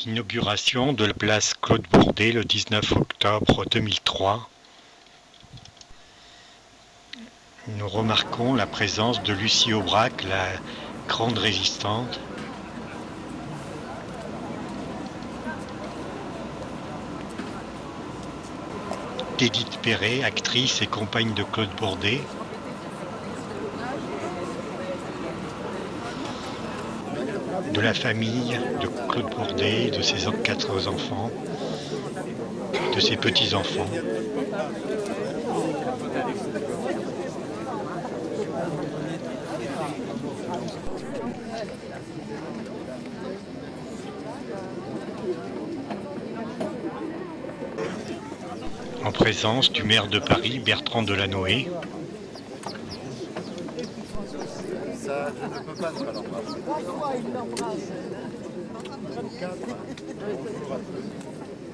Inauguration de la place Claude Bourdet le 19 octobre 2003. Nous remarquons la présence de Lucie Aubrac, la grande résistante. D'Édith Perret, actrice et compagne de Claude Bourdet. De la famille de Claude Bourdet, de ses 4 enfants, de ses petits-enfants. En présence du maire de Paris, Bertrand Delanoë.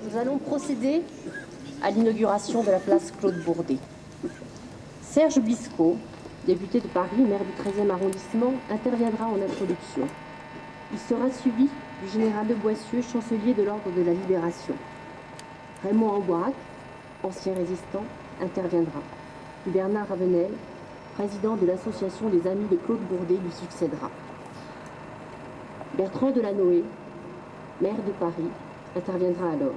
Nous allons procéder à l'inauguration de la place Claude Bourdet. Serge Blisco, député de Paris, maire du 13e arrondissement, interviendra en introduction. Il sera suivi du général de Boissieu, chancelier de l'Ordre de la Libération. Raymond Aubrac, ancien résistant, interviendra. Bernard Ravenel, président de l'association des Amis de Claude Bourdet, lui succédera. Bertrand Delanoë, maire de Paris, interviendra alors.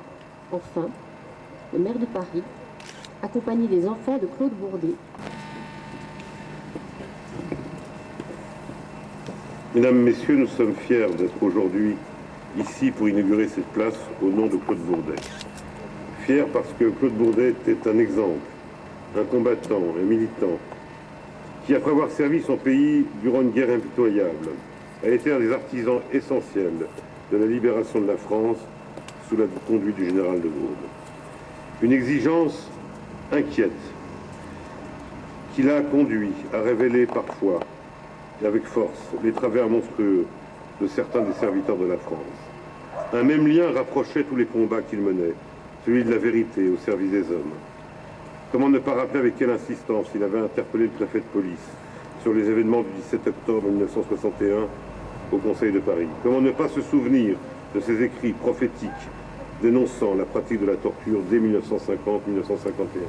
Enfin, le maire de Paris, accompagné des enfants de Claude Bourdet. Mesdames, Messieurs, nous sommes fiers d'être aujourd'hui ici pour inaugurer cette place au nom de Claude Bourdet. Fiers parce que Claude Bourdet était un exemple, un combattant, un militant, qui, après avoir servi son pays durant une guerre impitoyable, a été un des artisans essentiels de la libération de la France sous la conduite du général de Gaulle. Une exigence inquiète qui l'a conduit à révéler parfois et avec force les travers monstrueux de certains des serviteurs de la France. Un même lien rapprochait tous les combats qu'il menait, celui de la vérité au service des hommes. Comment ne pas rappeler avec quelle insistance il avait interpellé le préfet de police sur les événements du 17 octobre 1961 au Conseil de Paris? Comment ne pas se souvenir de ses écrits prophétiques dénonçant la pratique de la torture dès 1950-1951?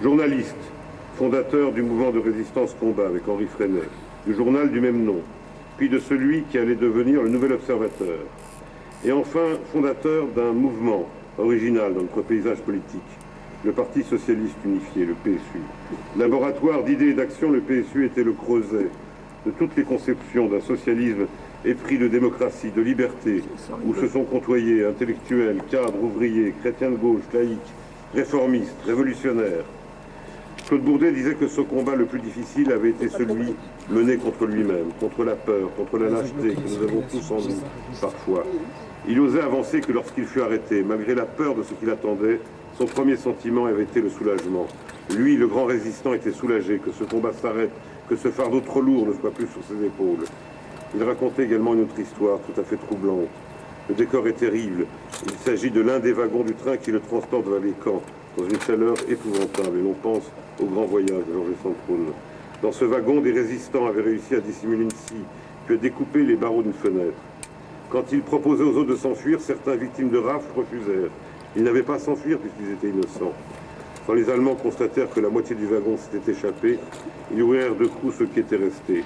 Journaliste, fondateur du mouvement de résistance Combat avec Henri Freinet, du journal du même nom, puis de celui qui allait devenir le Nouvel Observateur, et enfin fondateur d'un mouvement original dans notre paysage politique, le Parti Socialiste Unifié, le PSU. Laboratoire d'idées et d'action, le PSU était le creuset de toutes les conceptions d'un socialisme épris de démocratie, de liberté, où se sont côtoyés intellectuels, cadres, ouvriers, chrétiens de gauche, laïcs, réformistes, révolutionnaires. Claude Bourdet disait que ce combat le plus difficile avait été celui mené contre lui-même, contre la peur, contre la lâcheté que nous avons tous en nous, parfois. Il osait avancer que lorsqu'il fut arrêté, malgré la peur de ce qu'il attendait, son premier sentiment avait été le soulagement. Lui, le grand résistant, était soulagé que ce combat s'arrête, que ce fardeau trop lourd ne soit plus sur ses épaules. Il racontait également une autre histoire tout à fait troublante. Le décor est terrible. Il s'agit de l'un des wagons du train qui le transporte vers les camps, dans une chaleur épouvantable, et l'on pense au grand voyage de Georges Sandrone. Dans ce wagon, des résistants avaient réussi à dissimuler une scie, puis à découper les barreaux d'une fenêtre. Quand ils proposaient aux autres de s'enfuir, certains victimes de rafles refusèrent. Ils n'avaient pas à s'enfuir puisqu'ils étaient innocents. Quand les Allemands constatèrent que la moitié du wagon s'était échappée, ils ouvrirent de coups ceux qui étaient restés.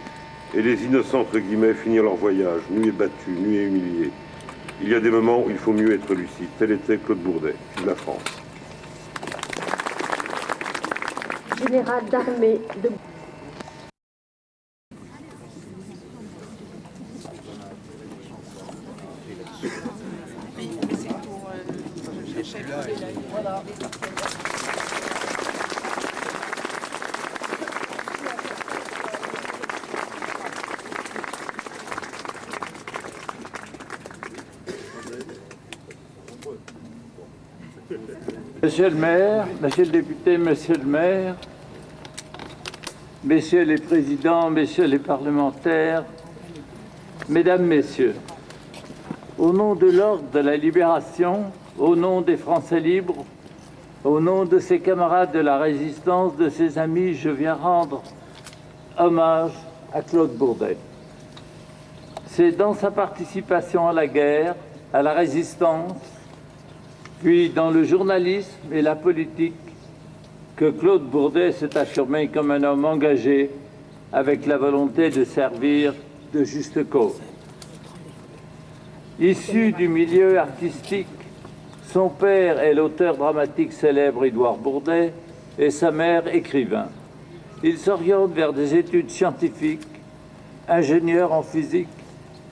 Et les innocents, entre guillemets, finirent leur voyage, nus et battus, nus et humiliés. Il y a des moments où il faut mieux être lucide. Tel était Claude Bourdet, de la France. Général d'armée de... Monsieur le maire, monsieur le député, monsieur le maire, messieurs les présidents, messieurs les parlementaires, mesdames, messieurs, au nom de l'Ordre de la Libération, au nom des Français libres, au nom de ses camarades de la Résistance, de ses amis, je viens rendre hommage à Claude Bourdet. C'est dans sa participation à la guerre à la résistance, puis dans le journalisme et la politique, que Claude Bourdet s'est affirmé comme un homme engagé avec la volonté de servir de juste cause. Issu du milieu artistique, son père est l'auteur dramatique célèbre Édouard Bourdet et sa mère écrivain. Il s'oriente vers des études scientifiques, ingénieur en physique.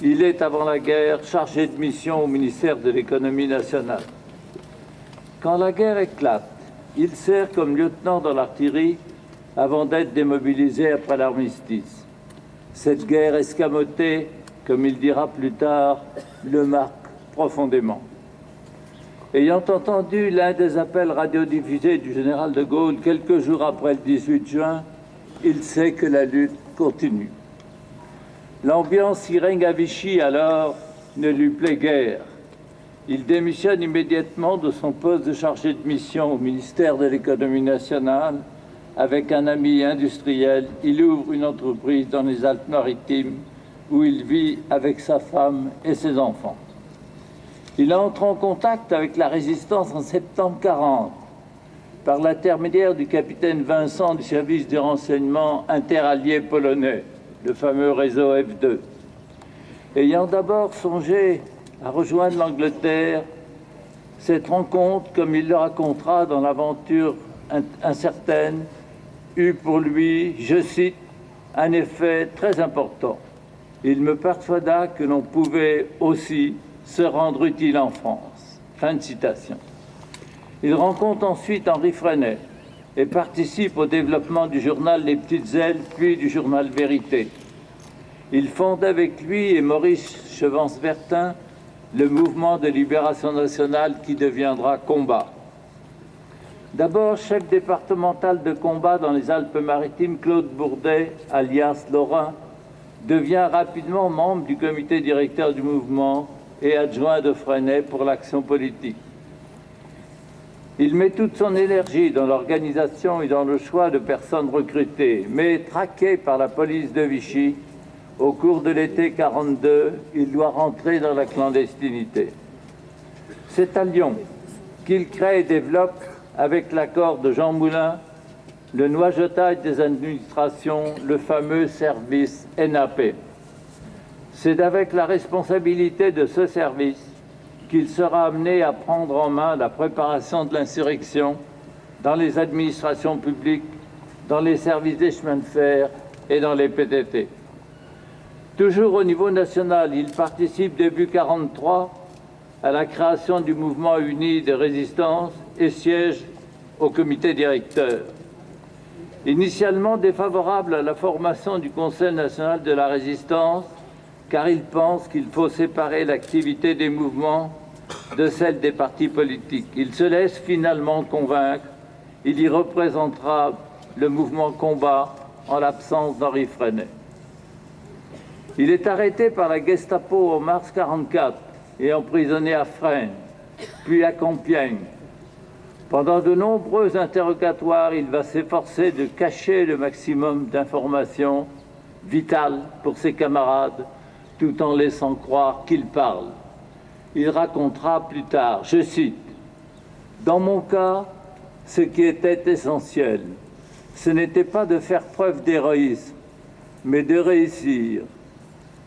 Il est, avant la guerre, chargé de mission au ministère de l'Économie nationale. Quand la guerre éclate, il sert comme lieutenant dans l'artillerie avant d'être démobilisé après l'armistice. Cette guerre escamotée, comme il dira plus tard, le marque profondément. Ayant entendu l'un des appels radiodiffusés du général de Gaulle quelques jours après le 18 juin, il sait que la lutte continue. L'ambiance qui règne à Vichy alors ne lui plaît guère. Il démissionne immédiatement de son poste de chargé de mission au ministère de l'Économie nationale. Avec un ami industriel, il ouvre une entreprise dans les Alpes-Maritimes où il vit avec sa femme et ses enfants. Il entre en contact avec la résistance en septembre 1940 par l'intermédiaire du capitaine Vincent du service de renseignement interallié polonais, le fameux réseau F2. Ayant d'abord songé à rejoindre l'Angleterre, cette rencontre, comme il le racontera dans l'aventure incertaine, eut pour lui, je cite, un effet très important. Il me persuada que l'on pouvait aussi se rendre utile en France. Fin de citation. Il rencontre ensuite Henri Freinet et participe au développement du journal Les Petites Ailes, puis du journal Vérité. Il fonde avec lui et Maurice Chevance-Bertin le mouvement de libération nationale qui deviendra Combat. D'abord chef départemental de combat dans les Alpes-Maritimes, Claude Bourdet, alias Lorrain, devient rapidement membre du comité directeur du mouvement et adjoint de Freinet pour l'action politique. Il met toute son énergie dans l'organisation et dans le choix de personnes recrutées, mais traqué par la police de Vichy, au cours de l'été 1942, il doit rentrer dans la clandestinité. C'est à Lyon qu'il crée et développe, avec l'accord de Jean Moulin, le noyautage des administrations, le fameux service NAP. C'est avec la responsabilité de ce service qu'il sera amené à prendre en main la préparation de l'insurrection dans les administrations publiques, dans les services des chemins de fer et dans les PTT. Toujours au niveau national, il participe début 1943 à la création du mouvement uni de résistance et siège au comité directeur. Initialement défavorable à la formation du Conseil national de la résistance, car il pense qu'il faut séparer l'activité des mouvements de celle des partis politiques. Il se laisse finalement convaincre. Il y représentera le mouvement Combat en l'absence d'Henri Freinet. Il est arrêté par la Gestapo en mars 1944 et emprisonné à Fresnes, puis à Compiègne. Pendant de nombreux interrogatoires, il va s'efforcer de cacher le maximum d'informations vitales pour ses camarades, tout en laissant croire qu'il parle. Il racontera plus tard, je cite, « Dans mon cas, ce qui était essentiel, ce n'était pas de faire preuve d'héroïsme, mais de réussir.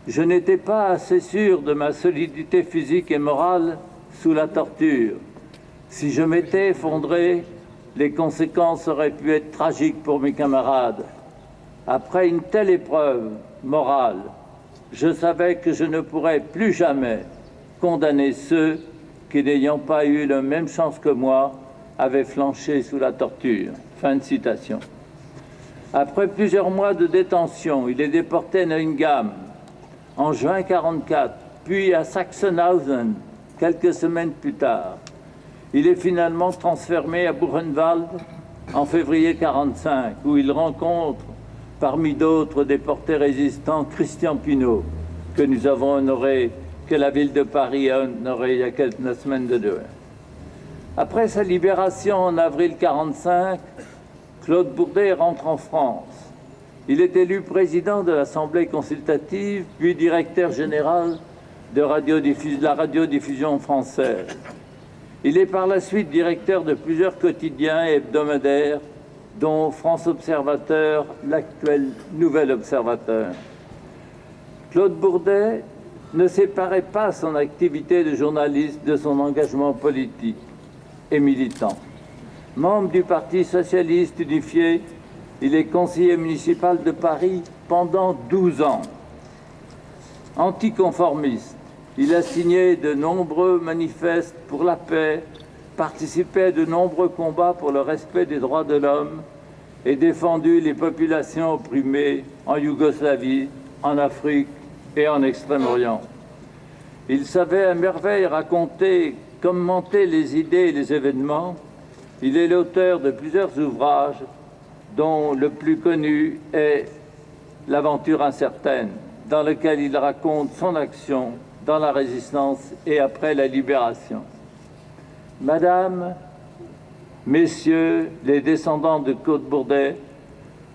Je n'étais pas assez sûr de ma solidité physique et morale sous la torture. Si je m'étais effondré, les conséquences auraient pu être tragiques pour mes camarades. Après une telle épreuve morale, je savais que je ne pourrais plus jamais condamner ceux qui, n'ayant pas eu la même chance que moi, avaient flanché sous la torture. » Fin de citation. Après plusieurs mois de détention, il est déporté à Neuengamme en juin 1944, puis à Sachsenhausen quelques semaines plus tard. Il est finalement transféré à Buchenwald en février 1945, où il rencontre, parmi d'autres déportés résistants, Christian Pineau, que nous avons honoré, que la ville de Paris a honoré il y a quelques semaines de deux. Après sa libération en avril 1945, Claude Bourdet rentre en France. Il est élu président de l'Assemblée consultative, puis directeur général de la radiodiffusion française. Il est par la suite directeur de plusieurs quotidiens et hebdomadaires, dont France Observateur, l'actuel Nouvel Observateur. Claude Bourdet ne séparait pas son activité de journaliste de son engagement politique et militant. Membre du Parti socialiste unifié, il est conseiller municipal de Paris pendant 12 ans. Anticonformiste, il a signé de nombreux manifestes pour la paix, participé à de nombreux combats pour le respect des droits de l'homme et défendu les populations opprimées en Yougoslavie, en Afrique et en Extrême-Orient. Il savait à merveille raconter, commenter les idées et les événements. Il est l'auteur de plusieurs ouvrages, dont le plus connu est L'Aventure incertaine, dans lequel il raconte son action dans la résistance et après la libération. Madame, Messieurs les descendants de Claude Bourdet,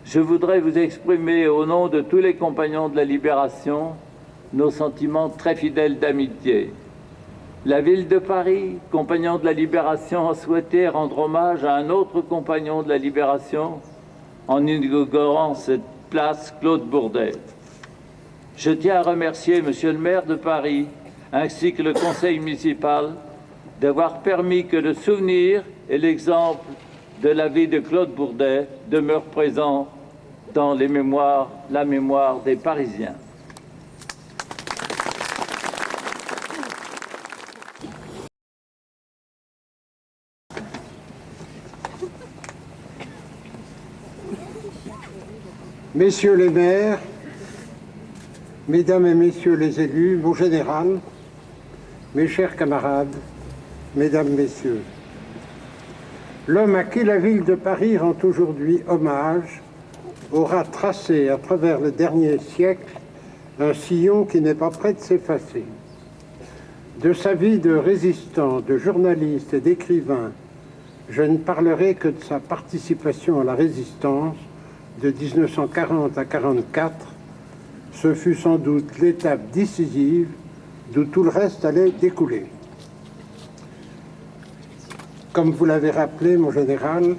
je voudrais vous exprimer au nom de tous les compagnons de la libération nos sentiments très fidèles d'amitié. La ville de Paris, compagnon de la libération, a souhaité rendre hommage à un autre compagnon de la libération en inaugurant cette place Claude Bourdet. Je tiens à remercier Monsieur le maire de Paris ainsi que le conseil municipal d'avoir permis que le souvenir et l'exemple de la vie de Claude Bourdet demeurent présents dans la mémoire des Parisiens. Messieurs les maires, Mesdames et Messieurs les élus, mon général, mes chers camarades, Mesdames, Messieurs, l'homme à qui la ville de Paris rend aujourd'hui hommage aura tracé à travers le dernier siècle un sillon qui n'est pas prêt de s'effacer. De sa vie de résistant, de journaliste et d'écrivain, je ne parlerai que de sa participation à la résistance de 1940 à 1944. Ce fut sans doute l'étape décisive d'où tout le reste allait découler. Comme vous l'avez rappelé, mon général,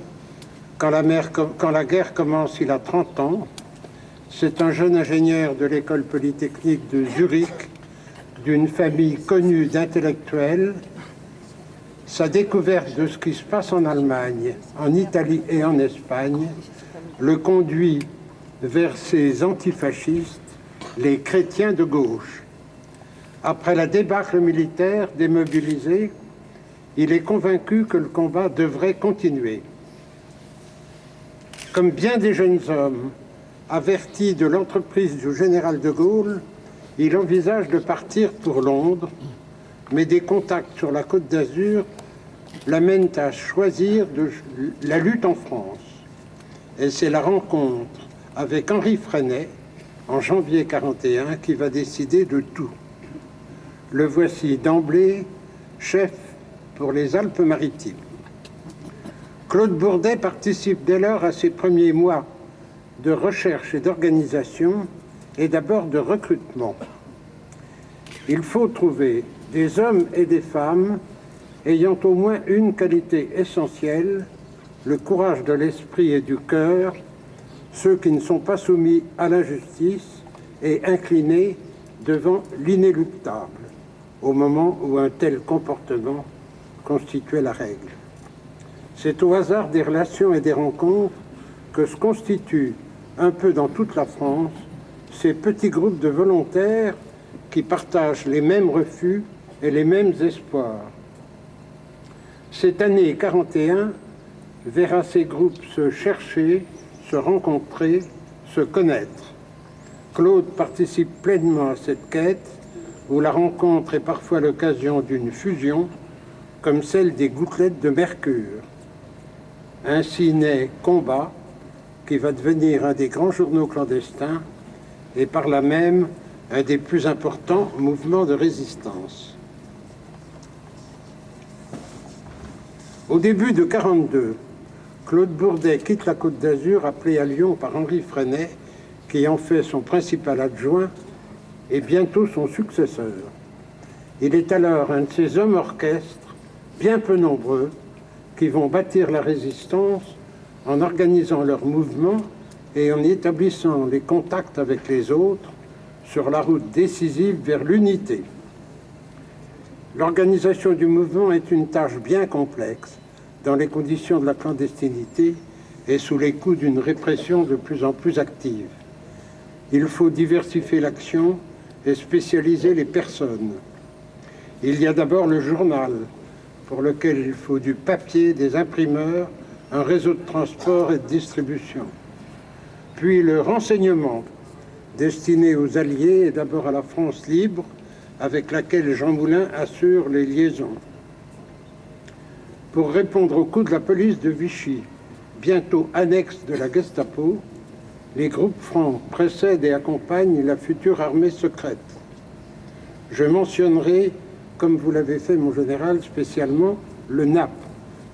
quand la guerre commence il a 30 ans, c'est un jeune ingénieur de l'école polytechnique de Zurich, d'une famille connue d'intellectuels. Sa découverte de ce qui se passe en Allemagne, en Italie et en Espagne le conduit vers ces antifascistes, les chrétiens de gauche. Après la débâcle militaire démobilisé, il est convaincu que le combat devrait continuer. Comme bien des jeunes hommes, avertis de l'entreprise du général de Gaulle, il envisage de partir pour Londres, mais des contacts sur la Côte d'Azur l'amènent à choisir la lutte en France. Et c'est la rencontre avec Henri Freinet, en janvier 1941, qui va décider de tout. Le voici d'emblée chef pour les Alpes-Maritimes. Claude Bourdet participe dès lors à ses premiers mois de recherche et d'organisation et d'abord de recrutement. Il faut trouver des hommes et des femmes ayant au moins une qualité essentielle, le courage de l'esprit et du cœur, ceux qui ne sont pas soumis à l'injustice et inclinés devant l'inéluctable, au moment où un tel comportement constituait la règle. C'est au hasard des relations et des rencontres que se constituent, un peu dans toute la France, ces petits groupes de volontaires qui partagent les mêmes refus et les mêmes espoirs. Cette année 1941 verra ces groupes se chercher, se rencontrer, se connaître. Claude participe pleinement à cette quête où la rencontre est parfois l'occasion d'une fusion, comme celle des gouttelettes de mercure. Ainsi naît Combat, qui va devenir un des grands journaux clandestins et par là même un des plus importants mouvements de résistance. Au début de 1942, Claude Bourdet quitte la Côte d'Azur, appelé à Lyon par Henri Freinet, qui en fait son principal adjoint et bientôt son successeur. Il est alors un de ces hommes orchestres, bien peu nombreux, qui vont bâtir la résistance en organisant leurs mouvements et en établissant les contacts avec les autres sur la route décisive vers l'unité. L'organisation du mouvement est une tâche bien complexe dans les conditions de la clandestinité et sous les coups d'une répression de plus en plus active. Il faut diversifier l'action et spécialiser les personnes. Il y a d'abord le journal, pour lequel il faut du papier, des imprimeurs, un réseau de transport et de distribution. Puis le renseignement, destiné aux Alliés et d'abord à la France libre, avec laquelle Jean Moulin assure les liaisons. Pour répondre au coup de la police de Vichy, bientôt annexe de la Gestapo, les groupes francs précèdent et accompagnent la future armée secrète. Je mentionnerai, comme vous l'avez fait, mon général, spécialement, le NAP,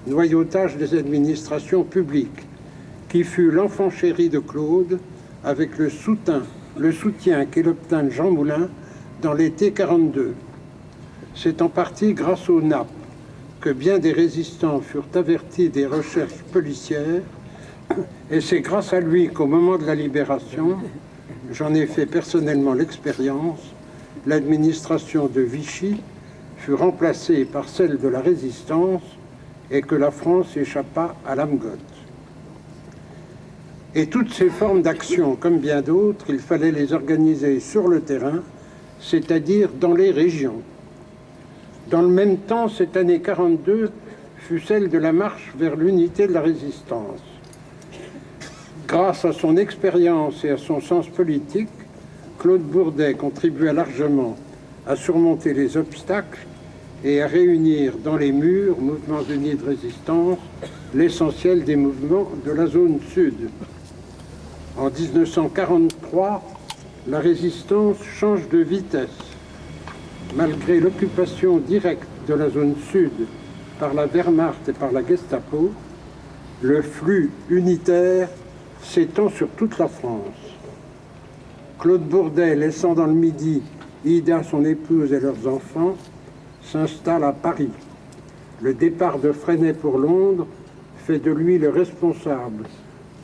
noyautage des administrations publiques, qui fut l'enfant chéri de Claude, avec le soutien qu'il obtint de Jean Moulin dans l'été 42. C'est en partie grâce au NAP que bien des résistants furent avertis des recherches policières, et c'est grâce à lui qu'au moment de la libération, j'en ai fait personnellement l'expérience, l'administration de Vichy fut remplacée par celle de la résistance et que la France échappa à l'âme-gotte. Et toutes ces formes d'action, comme bien d'autres, il fallait les organiser sur le terrain, c'est-à-dire dans les régions. Dans le même temps, cette année 42 fut celle de la marche vers l'unité de la résistance. Grâce à son expérience et à son sens politique, Claude Bourdet contribua largement à surmonter les obstacles et à réunir dans les murs, mouvements unis de résistance, l'essentiel des mouvements de la zone sud. En 1943, la résistance change de vitesse. Malgré l'occupation directe de la zone sud par la Wehrmacht et par la Gestapo, le flux unitaire s'étend sur toute la France. Claude Bourdet, laissant dans le Midi Ida, son épouse et leurs enfants, s'installe à Paris. Le départ de Freinet pour Londres fait de lui le responsable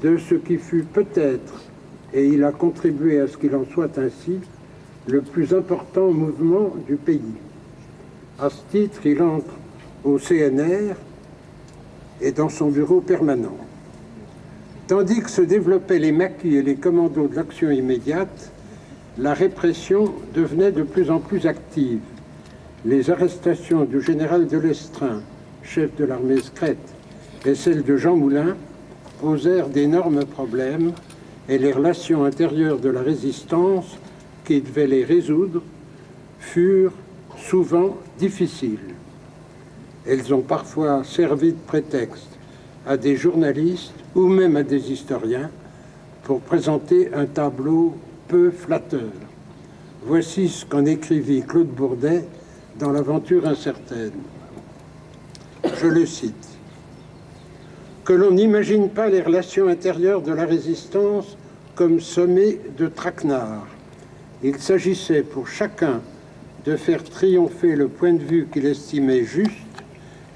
de ce qui fut peut-être, et il a contribué à ce qu'il en soit ainsi, le plus important mouvement du pays. À ce titre, il entre au CNR et dans son bureau permanent. Tandis que se développaient les maquis et les commandos de l'action immédiate, la répression devenait de plus en plus active. Les arrestations du général de Lestrin, chef de l'armée secrète, et celles de Jean Moulin posèrent d'énormes problèmes et les relations intérieures de la résistance, qui devaient les résoudre, furent souvent difficiles. Elles ont parfois servi de prétexte à des journalistes ou même à des historiens pour présenter un tableau peu flatteur. Voici ce qu'en écrivit Claude Bourdet dans l'Aventure incertaine. Je le cite. « Que l'on n'imagine pas les relations intérieures de la résistance comme semées de traquenards. Il s'agissait pour chacun de faire triompher le point de vue qu'il estimait juste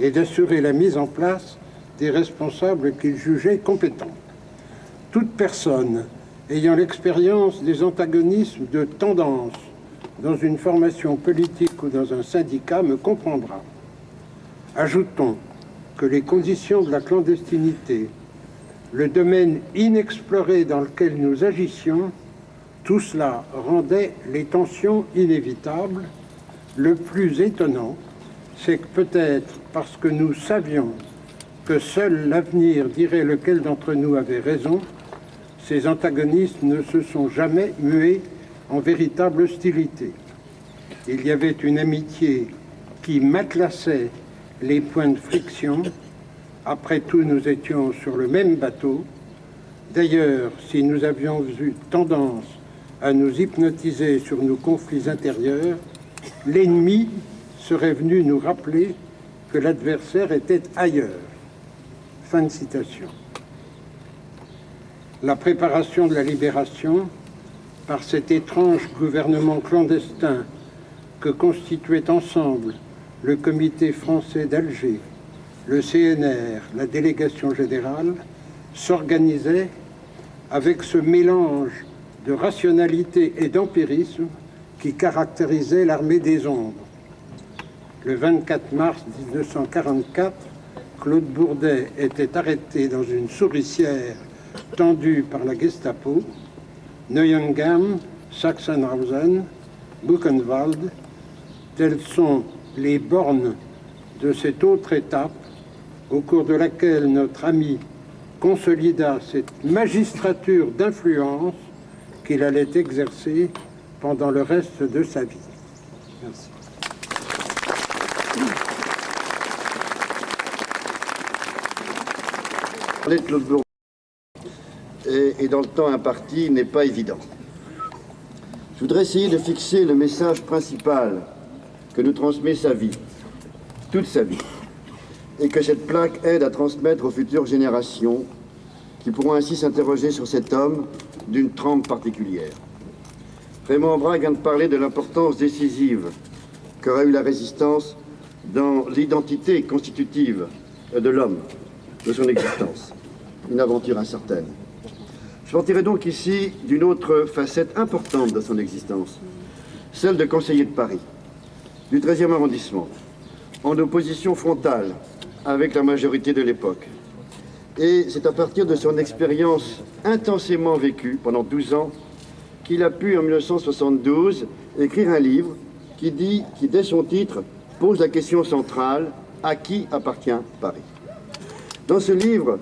et d'assurer la mise en place des responsables qu'il jugeait compétents. Toute personne ayant l'expérience des antagonismes de tendance dans une formation politique ou dans un syndicat me comprendra. Ajoutons que les conditions de la clandestinité, le domaine inexploré dans lequel nous agissions, tout cela rendait les tensions inévitables. Le plus étonnant, c'est que peut-être parce que nous savions que seul l'avenir dirait lequel d'entre nous avait raison, ces antagonismes ne se sont jamais mués en véritable hostilité. Il y avait une amitié qui matelassait les points de friction. Après tout, nous étions sur le même bateau. D'ailleurs, si nous avions eu tendance à nous hypnotiser sur nos conflits intérieurs, l'ennemi serait venu nous rappeler que l'adversaire était ailleurs. » Fin de citation. La préparation de la libération, par cet étrange gouvernement clandestin que constituaient ensemble le Comité français d'Alger, le CNR, la délégation générale, s'organisaient avec ce mélange de rationalité et d'empirisme qui caractérisait l'armée des ombres. Le 24 mars 1944, Claude Bourdet était arrêté dans une souricière tendue par la Gestapo. Neuengamme, Sachsenhausen, Buchenwald, telles sont les bornes de cette autre étape au cours de laquelle notre ami consolida cette magistrature d'influence qu'il allait exercer pendant le reste de sa vie. Merci. Parler de Claude Bourdet et dans le temps imparti n'est pas évident. Je voudrais essayer de fixer le message principal que nous transmet sa vie, toute sa vie, et que cette plaque aide à transmettre aux futures générations qui pourront ainsi s'interroger sur cet homme d'une trempe particulière. Raymond Brague vient de parler de l'importance décisive qu'aura eu la résistance dans l'identité constitutive de l'homme, de son existence. Une aventure incertaine. Je partirai donc ici d'une autre facette importante de son existence, celle de conseiller de Paris, du 13e arrondissement, en opposition frontale avec la majorité de l'époque. Et c'est à partir de son expérience intensément vécue pendant 12 ans qu'il a pu, en 1972, écrire un livre qui, dès son titre, pose la question centrale « À qui appartient Paris ?» Dans ce livre,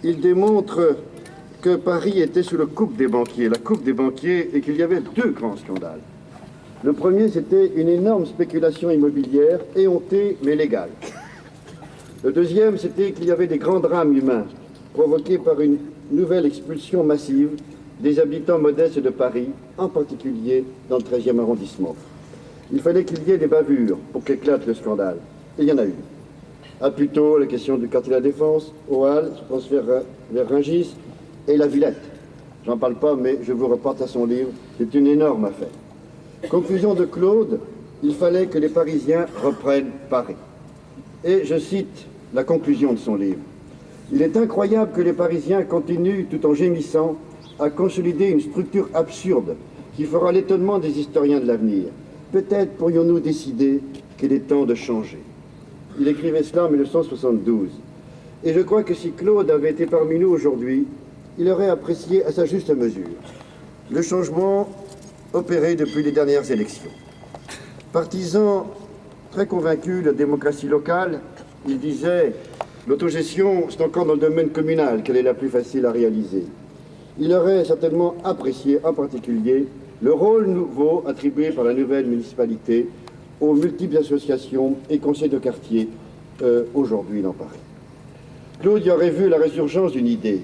il démontre que Paris était sous la coupe des banquiers, et qu'il y avait deux grands scandales. Le premier, c'était une énorme spéculation immobilière, éhontée mais légale. Le deuxième, c'était qu'il y avait des grands drames humains, provoqués par une nouvelle expulsion massive des habitants modestes de Paris, en particulier dans le 13e arrondissement. Il fallait qu'il y ait des bavures pour qu'éclate le scandale, et il y en a eu. À Puteaux, la question du quartier de la Défense, au Halles, transfert vers Rungis, et la Villette. J'en parle pas, mais je vous reporte à son livre, c'est une énorme affaire. Conclusion de Claude, il fallait que les Parisiens reprennent Paris. Et je cite la conclusion de son livre. Il est incroyable que les Parisiens continuent, tout en gémissant, à consolider une structure absurde qui fera l'étonnement des historiens de l'avenir. Peut-être pourrions-nous décider qu'il est temps de changer. Il écrivait cela en 1972. Et je crois que si Claude avait été parmi nous aujourd'hui, il aurait apprécié à sa juste mesure le changement opéré depuis les dernières élections. Partisan très convaincu de la démocratie locale, il disait « L'autogestion, c'est encore dans le domaine communal qu'elle est la plus facile à réaliser ». Il aurait certainement apprécié en particulier le rôle nouveau attribué par la nouvelle municipalité aux multiples associations et conseils de quartier aujourd'hui dans Paris. Claude y aurait vu la résurgence d'une idée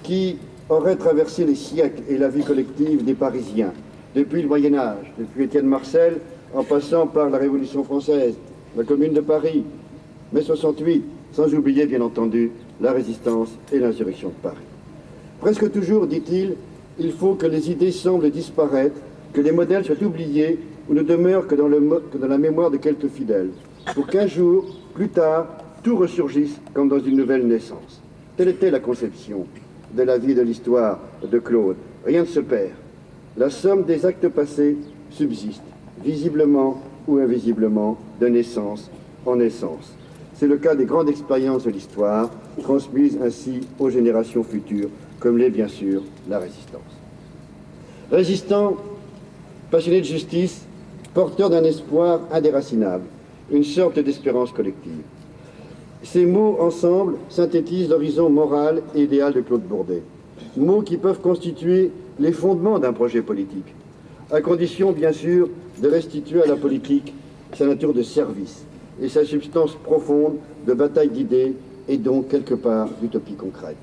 qui aurait traversé les siècles et la vie collective des Parisiens, depuis le Moyen-Âge, depuis Étienne Marcel, en passant par la Révolution française, la Commune de Paris, mai 68, sans oublier bien entendu la résistance et l'insurrection de Paris. Presque toujours, dit-il, il faut que les idées semblent disparaître, que les modèles soient oubliés ou ne demeurent que dans la mémoire de quelques fidèles, pour qu'un jour, plus tard, tout ressurgisse comme dans une nouvelle naissance. Telle était la conception de la vie et de l'histoire de Claude. Rien ne se perd. La somme des actes passés subsiste, visiblement ou invisiblement, de naissance en naissance. C'est le cas des grandes expériences de l'histoire, transmises ainsi aux générations futures, comme l'est bien sûr la résistance. Résistant, passionné de justice, porteur d'un espoir indéracinable, une sorte d'espérance collective. Ces mots ensemble synthétisent l'horizon moral et idéal de Claude Bourdet. Mots qui peuvent constituer les fondements d'un projet politique, à condition bien sûr de restituer à la politique sa nature de service et sa substance profonde de bataille d'idées et donc quelque part d'utopie concrète.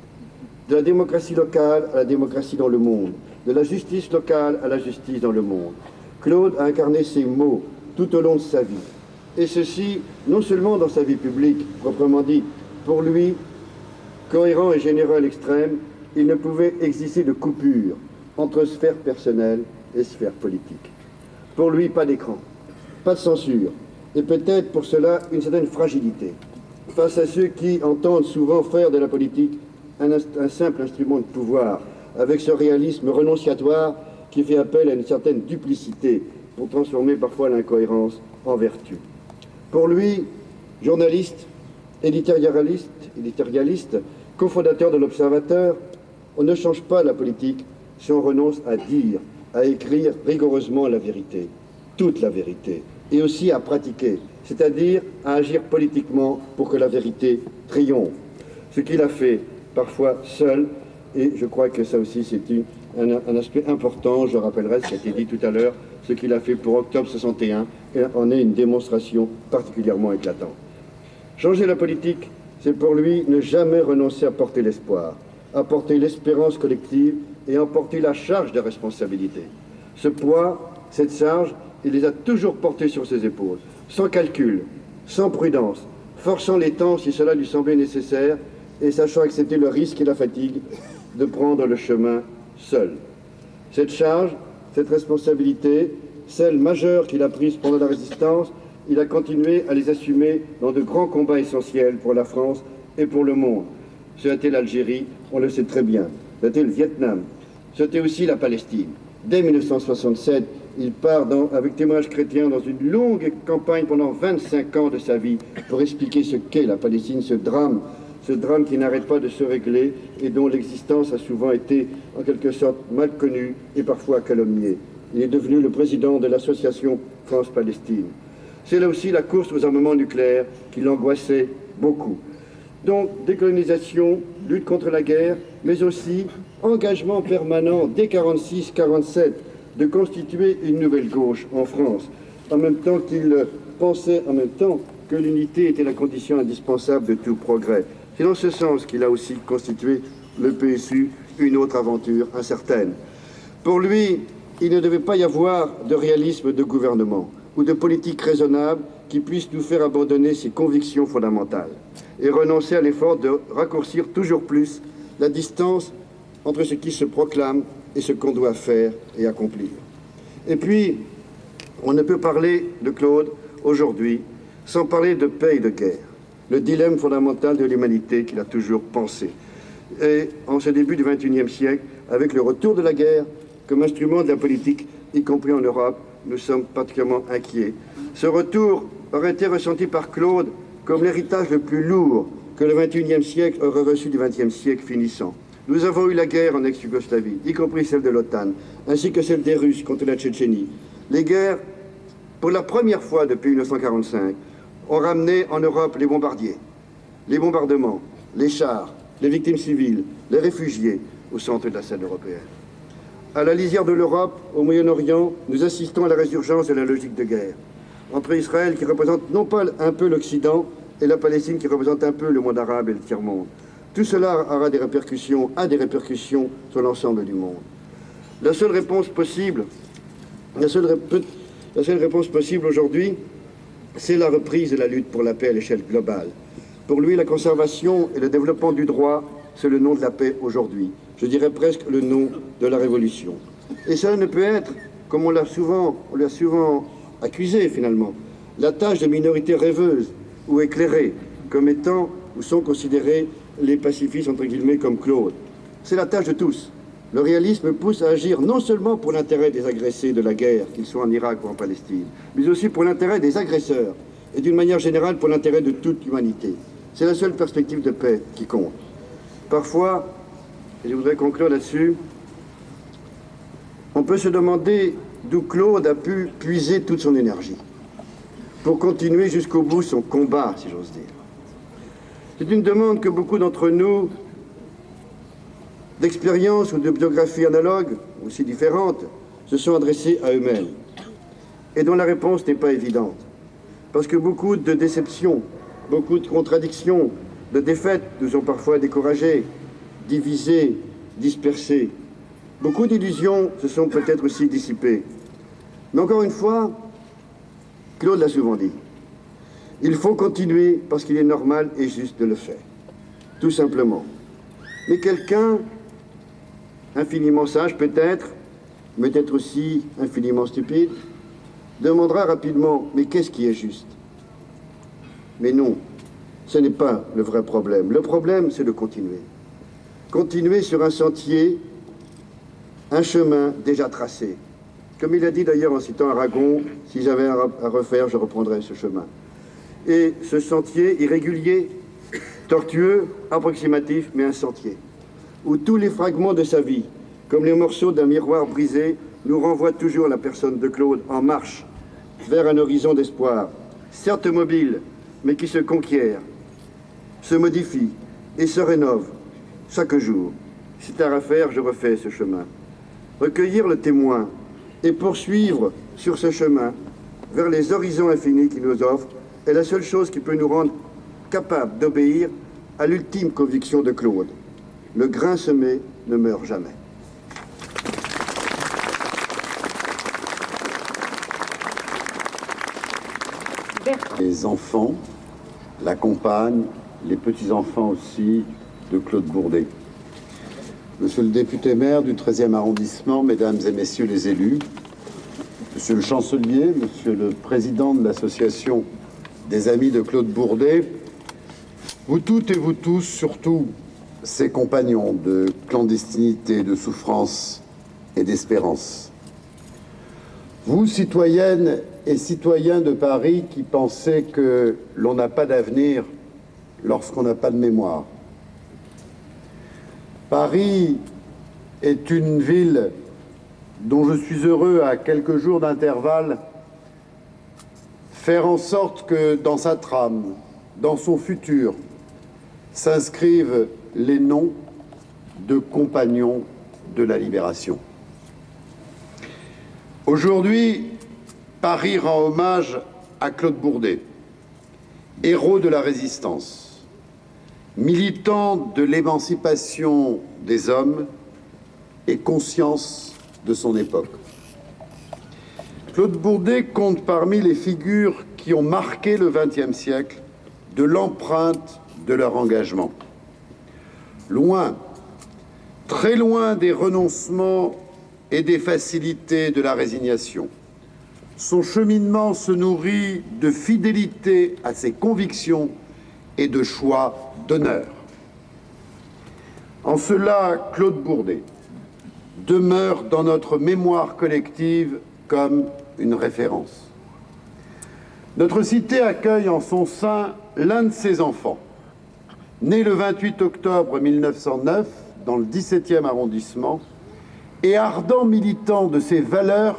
De la démocratie locale à la démocratie dans le monde, de la justice locale à la justice dans le monde. Claude a incarné ces mots tout au long de sa vie. Et ceci, non seulement dans sa vie publique, proprement dit, pour lui, cohérent et généreux à l'extrême, il ne pouvait exister de coupure entre sphère personnelle et sphère politique. Pour lui, pas d'écran, pas de censure, et peut-être pour cela une certaine fragilité, face à ceux qui entendent souvent faire de la politique un simple instrument de pouvoir, avec ce réalisme renonciatoire qui fait appel à une certaine duplicité pour transformer parfois l'incohérence en vertu. Pour lui, journaliste, éditorialiste, cofondateur de l'Observateur, on ne change pas la politique si on renonce à dire, à écrire rigoureusement la vérité, toute la vérité, et aussi à pratiquer, c'est-à-dire à agir politiquement pour que la vérité triomphe. Ce qu'il a fait parfois seul, et je crois que ça aussi c'est un aspect important, je rappellerai ce qui a été dit tout à l'heure, ce qu'il a fait pour octobre 61, en est une démonstration particulièrement éclatante. Changer la politique, c'est pour lui ne jamais renoncer à porter l'espoir, à porter l'espérance collective et à porter la charge de responsabilité. Ce poids, cette charge, il les a toujours portés sur ses épaules, sans calcul, sans prudence, forçant les temps si cela lui semblait nécessaire et sachant accepter le risque et la fatigue de prendre le chemin seul. Cette charge, cette responsabilité, celle majeure qu'il a prise pendant la résistance, il a continué à les assumer dans de grands combats essentiels pour la France et pour le monde. C'était l'Algérie, on le sait très bien. C'était le Vietnam. C'était aussi la Palestine. Dès 1967, il part avec Témoignage chrétien dans une longue campagne pendant 25 ans de sa vie pour expliquer ce qu'est la Palestine, ce drame qui n'arrête pas de se régler et dont l'existence a souvent été en quelque sorte mal connue et parfois calomniée. Il est devenu le président de l'association France-Palestine. C'est là aussi la course aux armements nucléaires qui l'angoissait beaucoup. Donc, décolonisation, lutte contre la guerre, mais aussi engagement permanent dès 1946-1947 de constituer une nouvelle gauche en France, en même temps qu'il pensait que l'unité était la condition indispensable de tout progrès. C'est dans ce sens qu'il a aussi constitué le PSU, une autre aventure incertaine. Pour lui, il ne devait pas y avoir de réalisme de gouvernement ou de politique raisonnable qui puisse nous faire abandonner ses convictions fondamentales et renoncer à l'effort de raccourcir toujours plus la distance entre ce qui se proclame et ce qu'on doit faire et accomplir. Et puis, on ne peut parler de Claude aujourd'hui sans parler de paix et de guerre, le dilemme fondamental de l'humanité qu'il a toujours pensé. Et en ce début du XXIe siècle, avec le retour de la guerre comme instrument de la politique, y compris en Europe, nous sommes particulièrement inquiets. Ce retour aurait été ressenti par Claude comme l'héritage le plus lourd que le XXIe siècle aurait reçu du XXe siècle finissant. Nous avons eu la guerre en ex-Yougoslavie, y compris celle de l'OTAN, ainsi que celle des Russes contre la Tchétchénie. Les guerres, pour la première fois depuis 1945, ont ramené en Europe les bombardiers, les bombardements, les chars, les victimes civiles, les réfugiés au centre de la scène européenne. À la lisière de l'Europe, au Moyen-Orient, nous assistons à la résurgence de la logique de guerre entre Israël, qui représente non pas un peu l'Occident, et la Palestine, qui représente un peu le monde arabe et le tiers-monde. Tout cela a des répercussions sur l'ensemble du monde. La seule réponse possible aujourd'hui, c'est la reprise de la lutte pour la paix à l'échelle globale. Pour lui, la conservation et le développement du droit, c'est le nom de la paix aujourd'hui. Je dirais presque le nom de la révolution. Et cela ne peut être, comme on l'a souvent accusé finalement, la tâche de minorités rêveuses ou éclairées, comme étant ou sont considérés les pacifistes entre guillemets comme Claude. C'est la tâche de tous. Le réalisme pousse à agir non seulement pour l'intérêt des agressés de la guerre, qu'ils soient en Irak ou en Palestine, mais aussi pour l'intérêt des agresseurs et d'une manière générale pour l'intérêt de toute l'humanité. C'est la seule perspective de paix qui compte. Parfois, et je voudrais conclure là-dessus, on peut se demander d'où Claude a pu puiser toute son énergie pour continuer jusqu'au bout son combat, si j'ose dire. C'est une demande que beaucoup d'entre nous, d'expériences ou de biographies analogues, aussi différentes, se sont adressés à eux-mêmes, et dont la réponse n'est pas évidente. Parce que beaucoup de déceptions, beaucoup de contradictions, de défaites nous ont parfois découragés, divisés, dispersés. Beaucoup d'illusions se sont peut-être aussi dissipées. Mais encore une fois, Claude l'a souvent dit, il faut continuer parce qu'il est normal et juste de le faire, tout simplement. Mais quelqu'un, infiniment sage peut-être, mais peut-être aussi infiniment stupide, demandera rapidement « Mais qu'est-ce qui est juste ?» Mais non, ce n'est pas le vrai problème. Le problème, c'est de continuer. Continuer sur un sentier, un chemin déjà tracé. Comme il a dit d'ailleurs en citant Aragon, « Si j'avais à refaire, je reprendrais ce chemin. » Et ce sentier irrégulier, tortueux, approximatif, mais un sentier, où tous les fragments de sa vie, comme les morceaux d'un miroir brisé, nous renvoient toujours la personne de Claude en marche vers un horizon d'espoir, certes mobile, mais qui se conquiert, se modifie et se rénove chaque jour. Si t'as à refaire, je refais ce chemin. Recueillir le témoin et poursuivre sur ce chemin vers les horizons infinis qu'il nous offre est la seule chose qui peut nous rendre capables d'obéir à l'ultime conviction de Claude. Le grain semé ne meurt jamais. Les enfants l'accompagnent, les petits-enfants aussi de Claude Bourdet. Monsieur le député-maire du 13e arrondissement, mesdames et messieurs les élus, monsieur le chancelier, monsieur le président de l'association des amis de Claude Bourdet, vous toutes et vous tous, surtout ses compagnons de clandestinité, de souffrance et d'espérance. Vous, citoyennes et citoyens de Paris qui pensez que l'on n'a pas d'avenir lorsqu'on n'a pas de mémoire. Paris est une ville dont je suis heureux, à quelques jours d'intervalle, faire en sorte que dans sa trame, dans son futur, s'inscrivent les noms de compagnons de la libération. Aujourd'hui, Paris rend hommage à Claude Bourdet, héros de la résistance, militant de l'émancipation des hommes et conscience de son époque. Claude Bourdet compte parmi les figures qui ont marqué le XXe siècle de l'empreinte de leur engagement. Loin, très loin des renoncements et des facilités de la résignation, son cheminement se nourrit de fidélité à ses convictions et de choix d'honneur. En cela, Claude Bourdet demeure dans notre mémoire collective comme une référence. Notre cité accueille en son sein l'un de ses enfants, né le 28 octobre 1909 dans le 17e arrondissement et ardent militant de ces valeurs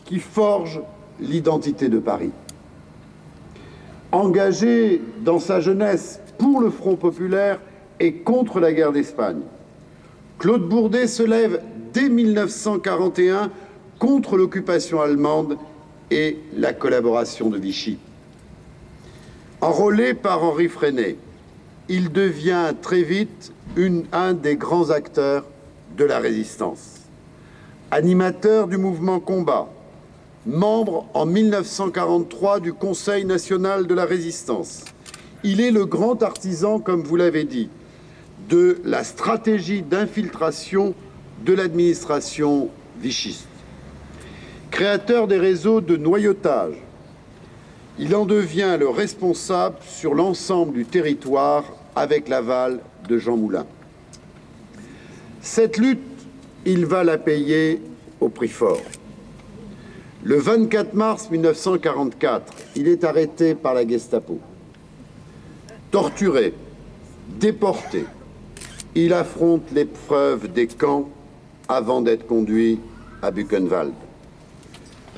qui forgent l'identité de Paris. Engagé dans sa jeunesse pour le Front populaire et contre la guerre d'Espagne, Claude Bourdet se lève dès 1941 contre l'occupation allemande et la collaboration de Vichy. Enrôlé par Henri Freinet, il devient très vite un des grands acteurs de la résistance. Animateur du mouvement Combat, membre en 1943 du Conseil national de la résistance, il est le grand artisan, comme vous l'avez dit, de la stratégie d'infiltration de l'administration vichiste. Créateur des réseaux de noyautage, il en devient le responsable sur l'ensemble du territoire avec l'aval de Jean Moulin. Cette lutte, il va la payer au prix fort. Le 24 mars 1944, il est arrêté par la Gestapo. Torturé, déporté, il affronte l'épreuve des camps avant d'être conduit à Buchenwald.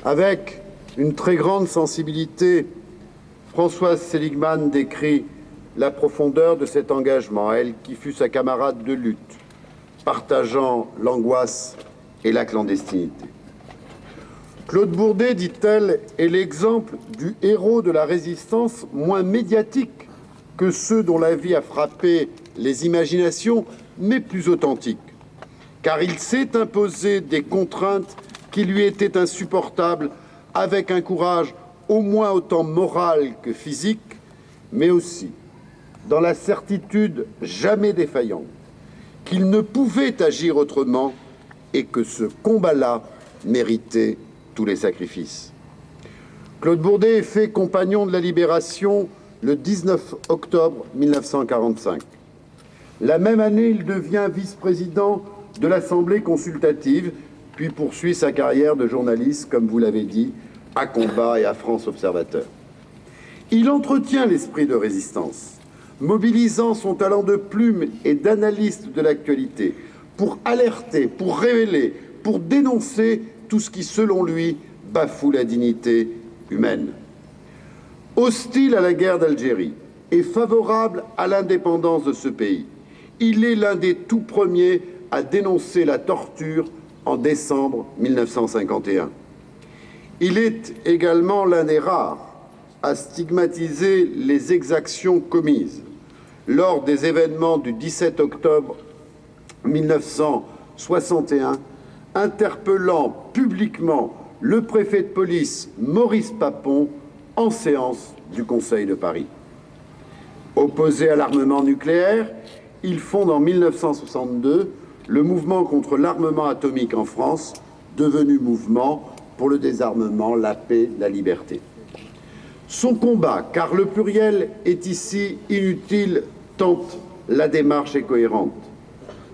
Avec une très grande sensibilité, Françoise Seligman décrit la profondeur de cet engagement, elle qui fut sa camarade de lutte, partageant l'angoisse et la clandestinité. Claude Bourdet, dit-elle, est l'exemple du héros de la résistance moins médiatique que ceux dont la vie a frappé les imaginations, mais plus authentique, car il s'est imposé des contraintes qui lui étaient insupportables avec un courage au moins autant moral que physique, mais aussi dans la certitude jamais défaillante qu'il ne pouvait agir autrement et que ce combat-là méritait tous les sacrifices. Claude Bourdet est fait compagnon de la Libération le 19 octobre 1945. La même année, il devient vice-président de l'Assemblée consultative, puis poursuit sa carrière de journaliste, comme vous l'avez dit, à Combat et à France Observateur. Il entretient l'esprit de résistance, mobilisant son talent de plume et d'analyste de l'actualité pour alerter, pour révéler, pour dénoncer tout ce qui, selon lui, bafoue la dignité humaine. Hostile à la guerre d'Algérie et favorable à l'indépendance de ce pays, il est l'un des tout premiers à dénoncer la torture en décembre 1951. Il est également l'un des rares à stigmatiser les exactions commises lors des événements du 17 octobre 1961, interpellant publiquement le préfet de police Maurice Papon en séance du Conseil de Paris. Opposé à l'armement nucléaire, il fonde en 1962 le mouvement contre l'armement atomique en France, devenu mouvement pour le désarmement, la paix, la liberté. Son combat, car le pluriel est ici inutile tant la démarche est cohérente.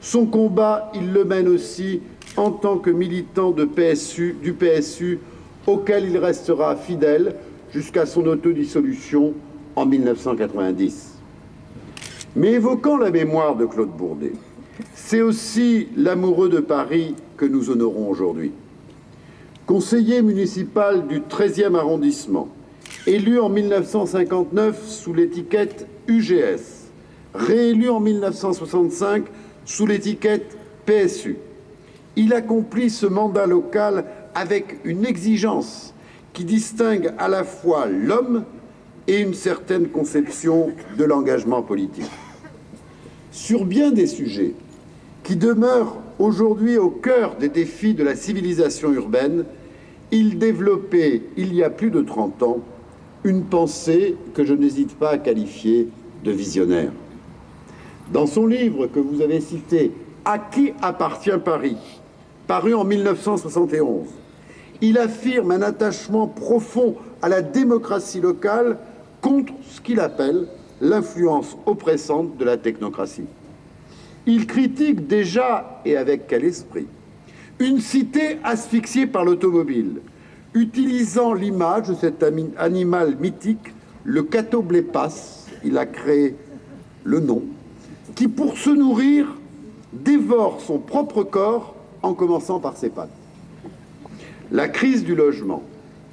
Son combat, il le mène aussi en tant que militant du PSU, auquel il restera fidèle jusqu'à son autodissolution en 1990. Mais évoquant la mémoire de Claude Bourdet, c'est aussi l'amoureux de Paris que nous honorons aujourd'hui. Conseiller municipal du 13e arrondissement, élu en 1959 sous l'étiquette UGS, réélu en 1965 sous l'étiquette PSU, il accomplit ce mandat local avec une exigence qui distingue à la fois l'homme et une certaine conception de l'engagement politique. Sur bien des sujets qui demeurent aujourd'hui au cœur des défis de la civilisation urbaine, il développait, il y a plus de 30 ans, une pensée que je n'hésite pas à qualifier de visionnaire. Dans son livre que vous avez cité, « À qui appartient Paris ?», paru en 1971, il affirme un attachement profond à la démocratie locale contre ce qu'il appelle l'influence oppressante de la technocratie. Il critique déjà, et avec quel esprit, une cité asphyxiée par l'automobile, utilisant l'image de cet animal mythique, le catoblépas, il a créé le nom, qui, pour se nourrir, dévore son propre corps en commençant par ses pattes. La crise du logement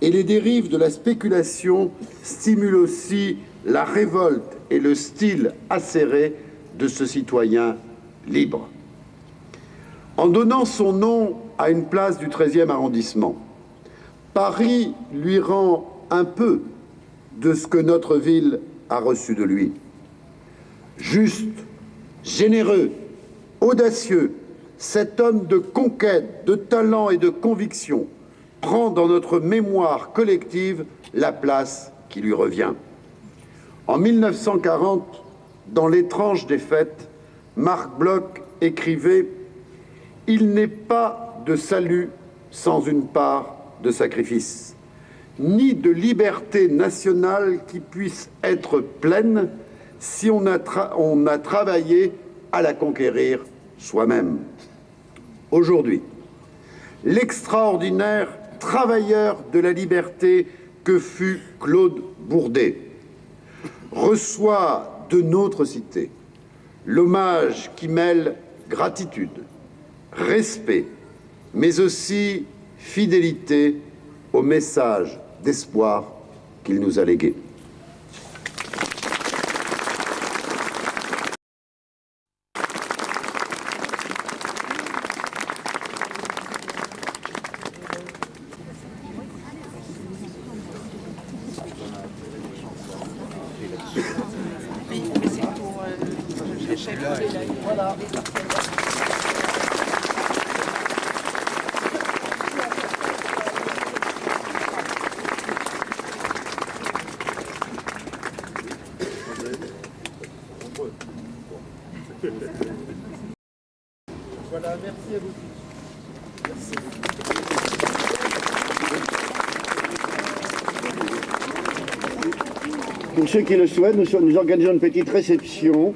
et les dérives de la spéculation stimulent aussi la révolte et le style acéré de ce citoyen libre. En donnant son nom à une place du 13e arrondissement, Paris lui rend un peu de ce que notre ville a reçu de lui. Juste, généreux, audacieux, cet homme de conquête, de talent et de conviction prend dans notre mémoire collective la place qui lui revient. En 1940, dans L'étrange défaite, Marc Bloch écrivait « Il n'est pas de salut sans une part de sacrifice, ni de liberté nationale qui puisse être pleine si on a travaillé à la conquérir soi-même. » Aujourd'hui, l'extraordinaire travailleur de la liberté que fut Claude Bourdet reçoit de notre cité l'hommage qui mêle gratitude, respect, mais aussi fidélité au message d'espoir qu'il nous a légué. Voilà, merci à vous tous. Merci. Pour ceux qui le souhaitent, nous organisons une petite réception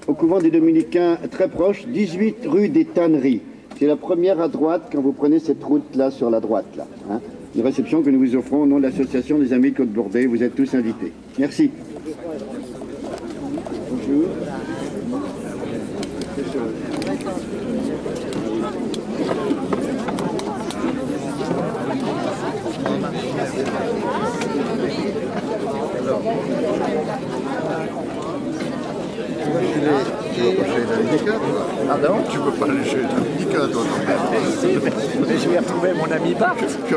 au couvent des Dominicains très proche, 18 rue des Tanneries. C'est la première à droite quand vous prenez cette route-là sur la droite. Là, hein. Une réception que nous vous offrons au nom de l'association des Amis de Côte-Bourdet. Vous êtes tous invités. Merci. Bonjour. Pardon? Tu peux pas aller chez les Dominicains, toi, non? Mais je vais retrouver mon ami Bart. Que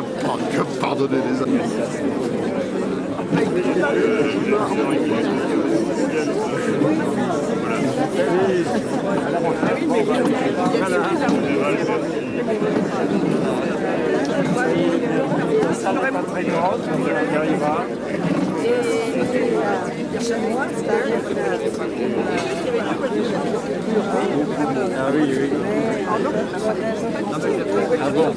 pardonner les amis. Ça ne serait pas très grande, on y arrivera. Ah oui, oui. Ah bon.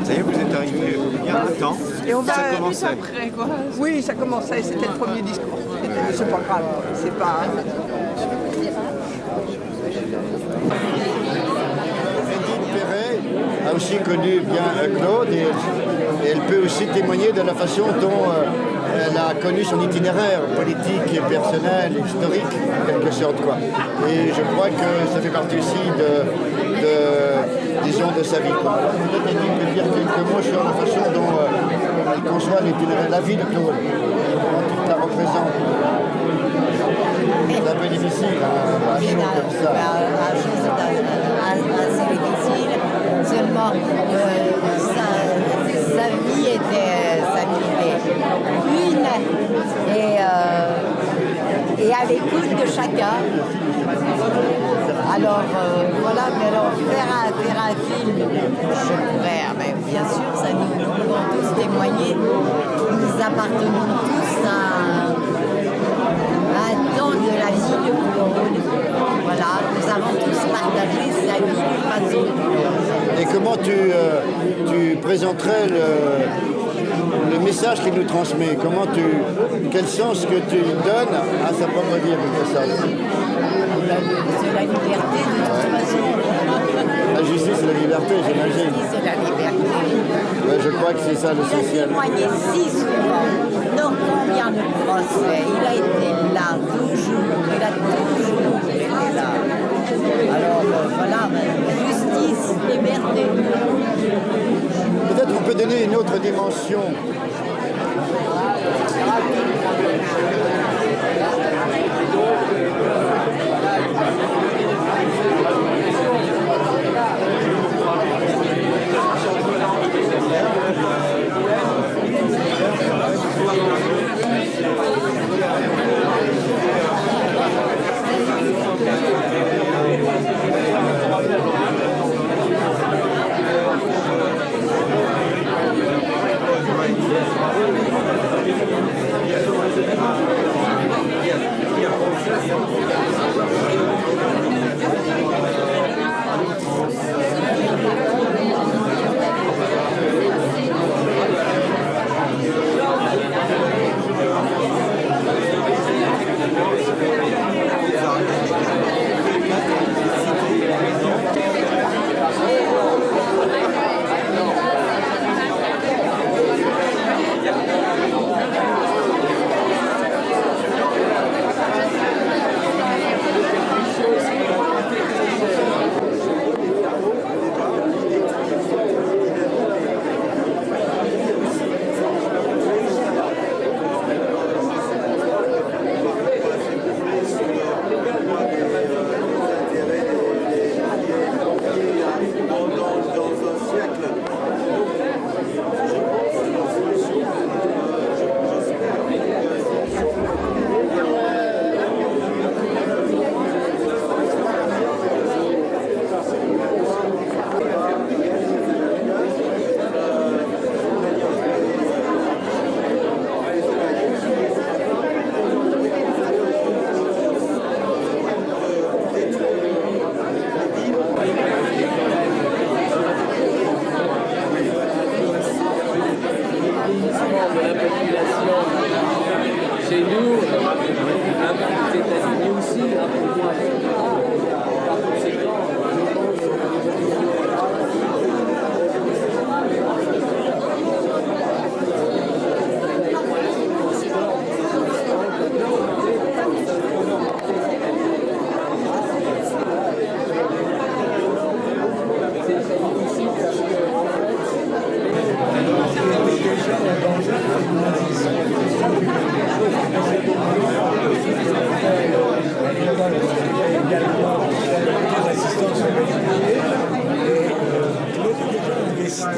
Ça y est, vous êtes arrivé bien à temps. Et on va ça commençait. après, quoi. Oui, ça commençait, c'était le premier discours. C'est pas grave, c'est pas... A aussi connu bien Claude et elle peut aussi témoigner de la façon dont elle a connu son itinéraire politique, et personnel, historique, en quelque sorte, quoi. Et je crois que ça fait partie aussi disons, de sa vie, quoi. Alors peut-être qu'elle peut dire quelques mots sur la façon dont elle conçoit l'itinéraire, la vie de Claude, comment tu la représentes. C'est un peu difficile, hein, à chaud comme ça. Assez difficile. Seulement, sa vie était une et à l'écoute de chacun. Alors voilà, mais alors faire un film, je pourrais, mais bien sûr, ça nous pouvons tous témoigner. Nous appartenons tous à un temps de la vie de Claude. Voilà, nous avons tous partagé sa vie d'une façon. Et comment tu présenterais le message qu'il nous transmet? Quel sens que tu donnes à sa propre vie avec ça? C'est la liberté de toute façon. La justice et la liberté, j'imagine. La justice et la liberté. Ouais, je crois que c'est ça l'essentiel. Il a témoigné si souvent dans combien de procès. Il a été là toujours. Il a toujours été là. Alors voilà, justice, liberté. Peut-être on peut donner une autre dimension.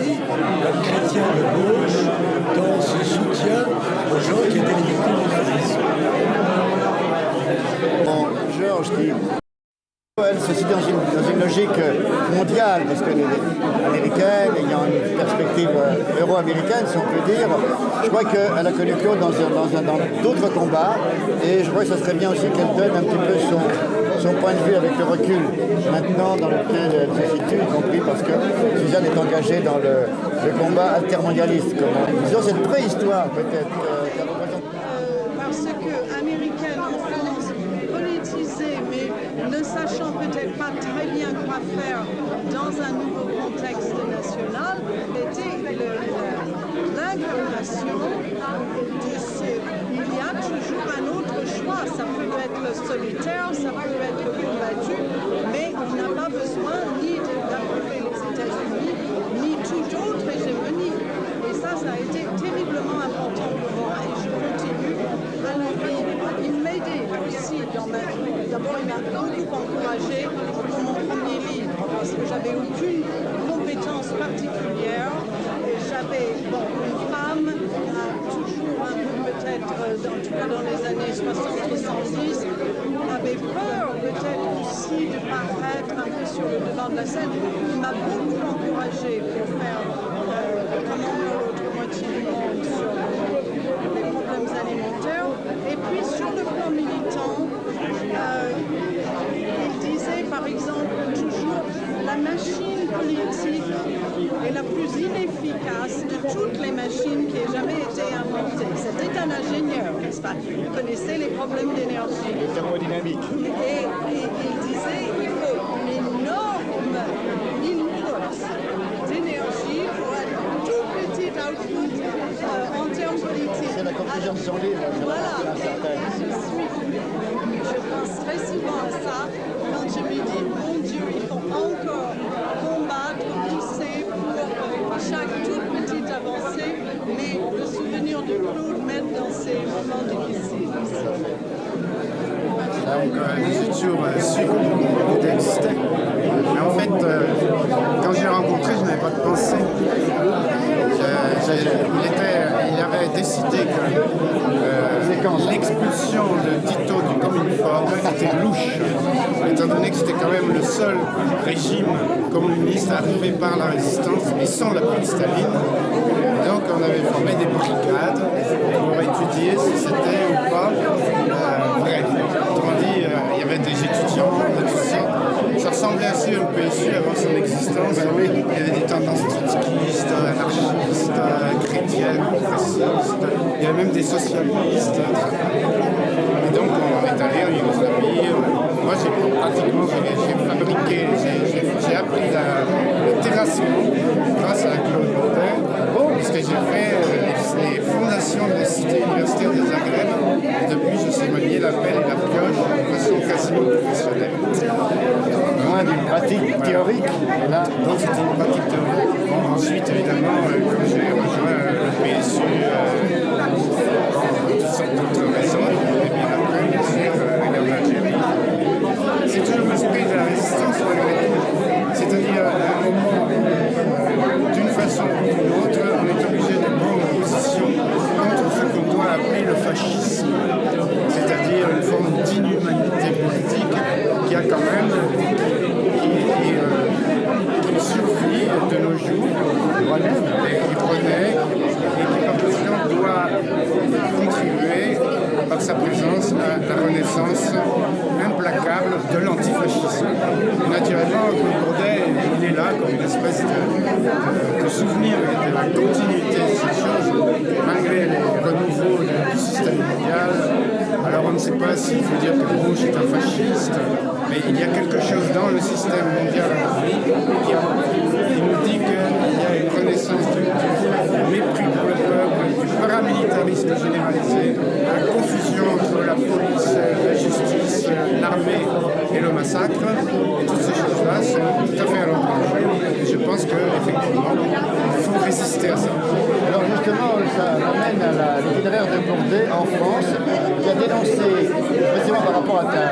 parti comme chrétien de gauche dans ce soutien aux gens qui étaient les victimes du nazisme. Bon, Georges qui elle se situe dans une logique mondiale, parce qu'elle est américaine, ayant une perspective euro-américaine, si on peut dire. Je crois qu'elle a connu Claude dans d'autres combats, et je crois que ça serait bien aussi qu'elle donne un petit peu son point de vue avec le recul, maintenant dans lequel elle se situe, y compris parce que Suzanne est engagée dans le combat altermondialiste. Disons, cette préhistoire, peut-être, qu'elle représente. Parce que américaine en France, politisée, mais ne sachant peut-être pas très bien quoi faire dans un nouveau contexte national, était l'incarnation de ce. Il y a toujours un autre choix. Ça peut être solitaire, ça peut être combattu, mais on n'a pas besoin ni d'approuver les États-Unis, ni toute autre hégémonie. Et ça a été terriblement important pour moi et je continue à le vivre. Il m'a aidé aussi dans ma vie. D'abord, il m'a beaucoup encouragé pour mon premier livre parce que j'avais aucune compétence particulière. J'avais, une femme a toujours un peu peut-être, en tout cas dans les années 60-70, avait peur peut-être aussi de paraître un peu sur le devant de la scène. Il m'a beaucoup encouragé pour faire comment l'autre moitié du monde sur les problèmes alimentaires. Et puis sur le plan militant, il disait par exemple toujours la machine politique est la plus inefficace de toutes les machines qui aient jamais été inventées. C'était un ingénieur, n'est-ce pas? Il connaissait les problèmes d'énergie. Thermodynamique. Et il disait il faut une énorme input d'énergie pour un tout petit output en termes politiques. C'est la conclusion de son livre. Voilà. Je pense très souvent à ça quand je me dis, mon Dieu, il faut encore combattre, pousser pour chaque toute petite avancée, mais le souvenir de Claude m'aide dans ces moments difficiles. Donc, j'ai toujours su qu'il existait. Mais en fait, quand je l'ai rencontré, je n'avais pas de pensée. Il avait décidé que l'expulsion de Tito du Communiforme était louche, étant donné que c'était quand même le seul régime communiste arrivé par la résistance et sans l'appui de Staline. Et donc on avait formé des brigades pour étudier si c'était ou pas vrai. Autrement dit, il y avait des étudiants de tout ça. Ça ressemblait assez au PSU avant son existence. Il y avait des tendances trotskistes, anarchistes, chrétiennes, progressistes. Il y avait même des socialistes. Et donc on est allé en Yougoslavie. Moi j'ai fabriqué, j'ai appris le terrassement grâce à Claude Bourdet, puisque j'ai fait les fondations de la cité universitaire de Zagreb. Et depuis, je sais manier la pelle et la pioche de façon quasiment professionnelle. Moins d'une pratique théorique. Et là, donc c'était une pratique théorique. Bon, ensuite, évidemment, quand j'ai rejoint le PSU, toutes sortes d'autres raisons, et bien après, bien sûr, la guerre d'Algérie. C'est toujours l'esprit de la résistance malgré tout. C'est-à-dire, à un moment, d'une façon ou d'une autre, on est obligé de prendre position contre ce qu'on doit appeler le fascisme, c'est-à-dire une forme d'inhumanité politique qui a quand même qui survit de nos jours et qui renaît et qui par conséquent doit contribuer par sa présence à la renaissance implacable de l'antifascisme. Et naturellement, Claude Bourdet, il est là comme une espèce de souvenir de la continuité de ces choses, malgré les renouveaux du système mondial. Alors on ne sait pas s'il faut dire que Bush est un fasciste, mais il y a quelque chose dans le système mondial qui nous dit qu'il y a une renaissance du mépris pour le peuple, du paramilitarisme généralisé, la confusion entre la police, la justice, l'armée et le massacre. Et toutes ces choses-là sont tout à fait à l'ordre du jour. Et je pense qu'effectivement, il faut résister à ça. Alors justement, ça m'amène à l'itinéraire de Bourdet en France, qui a dénoncé, précisément par rapport à ta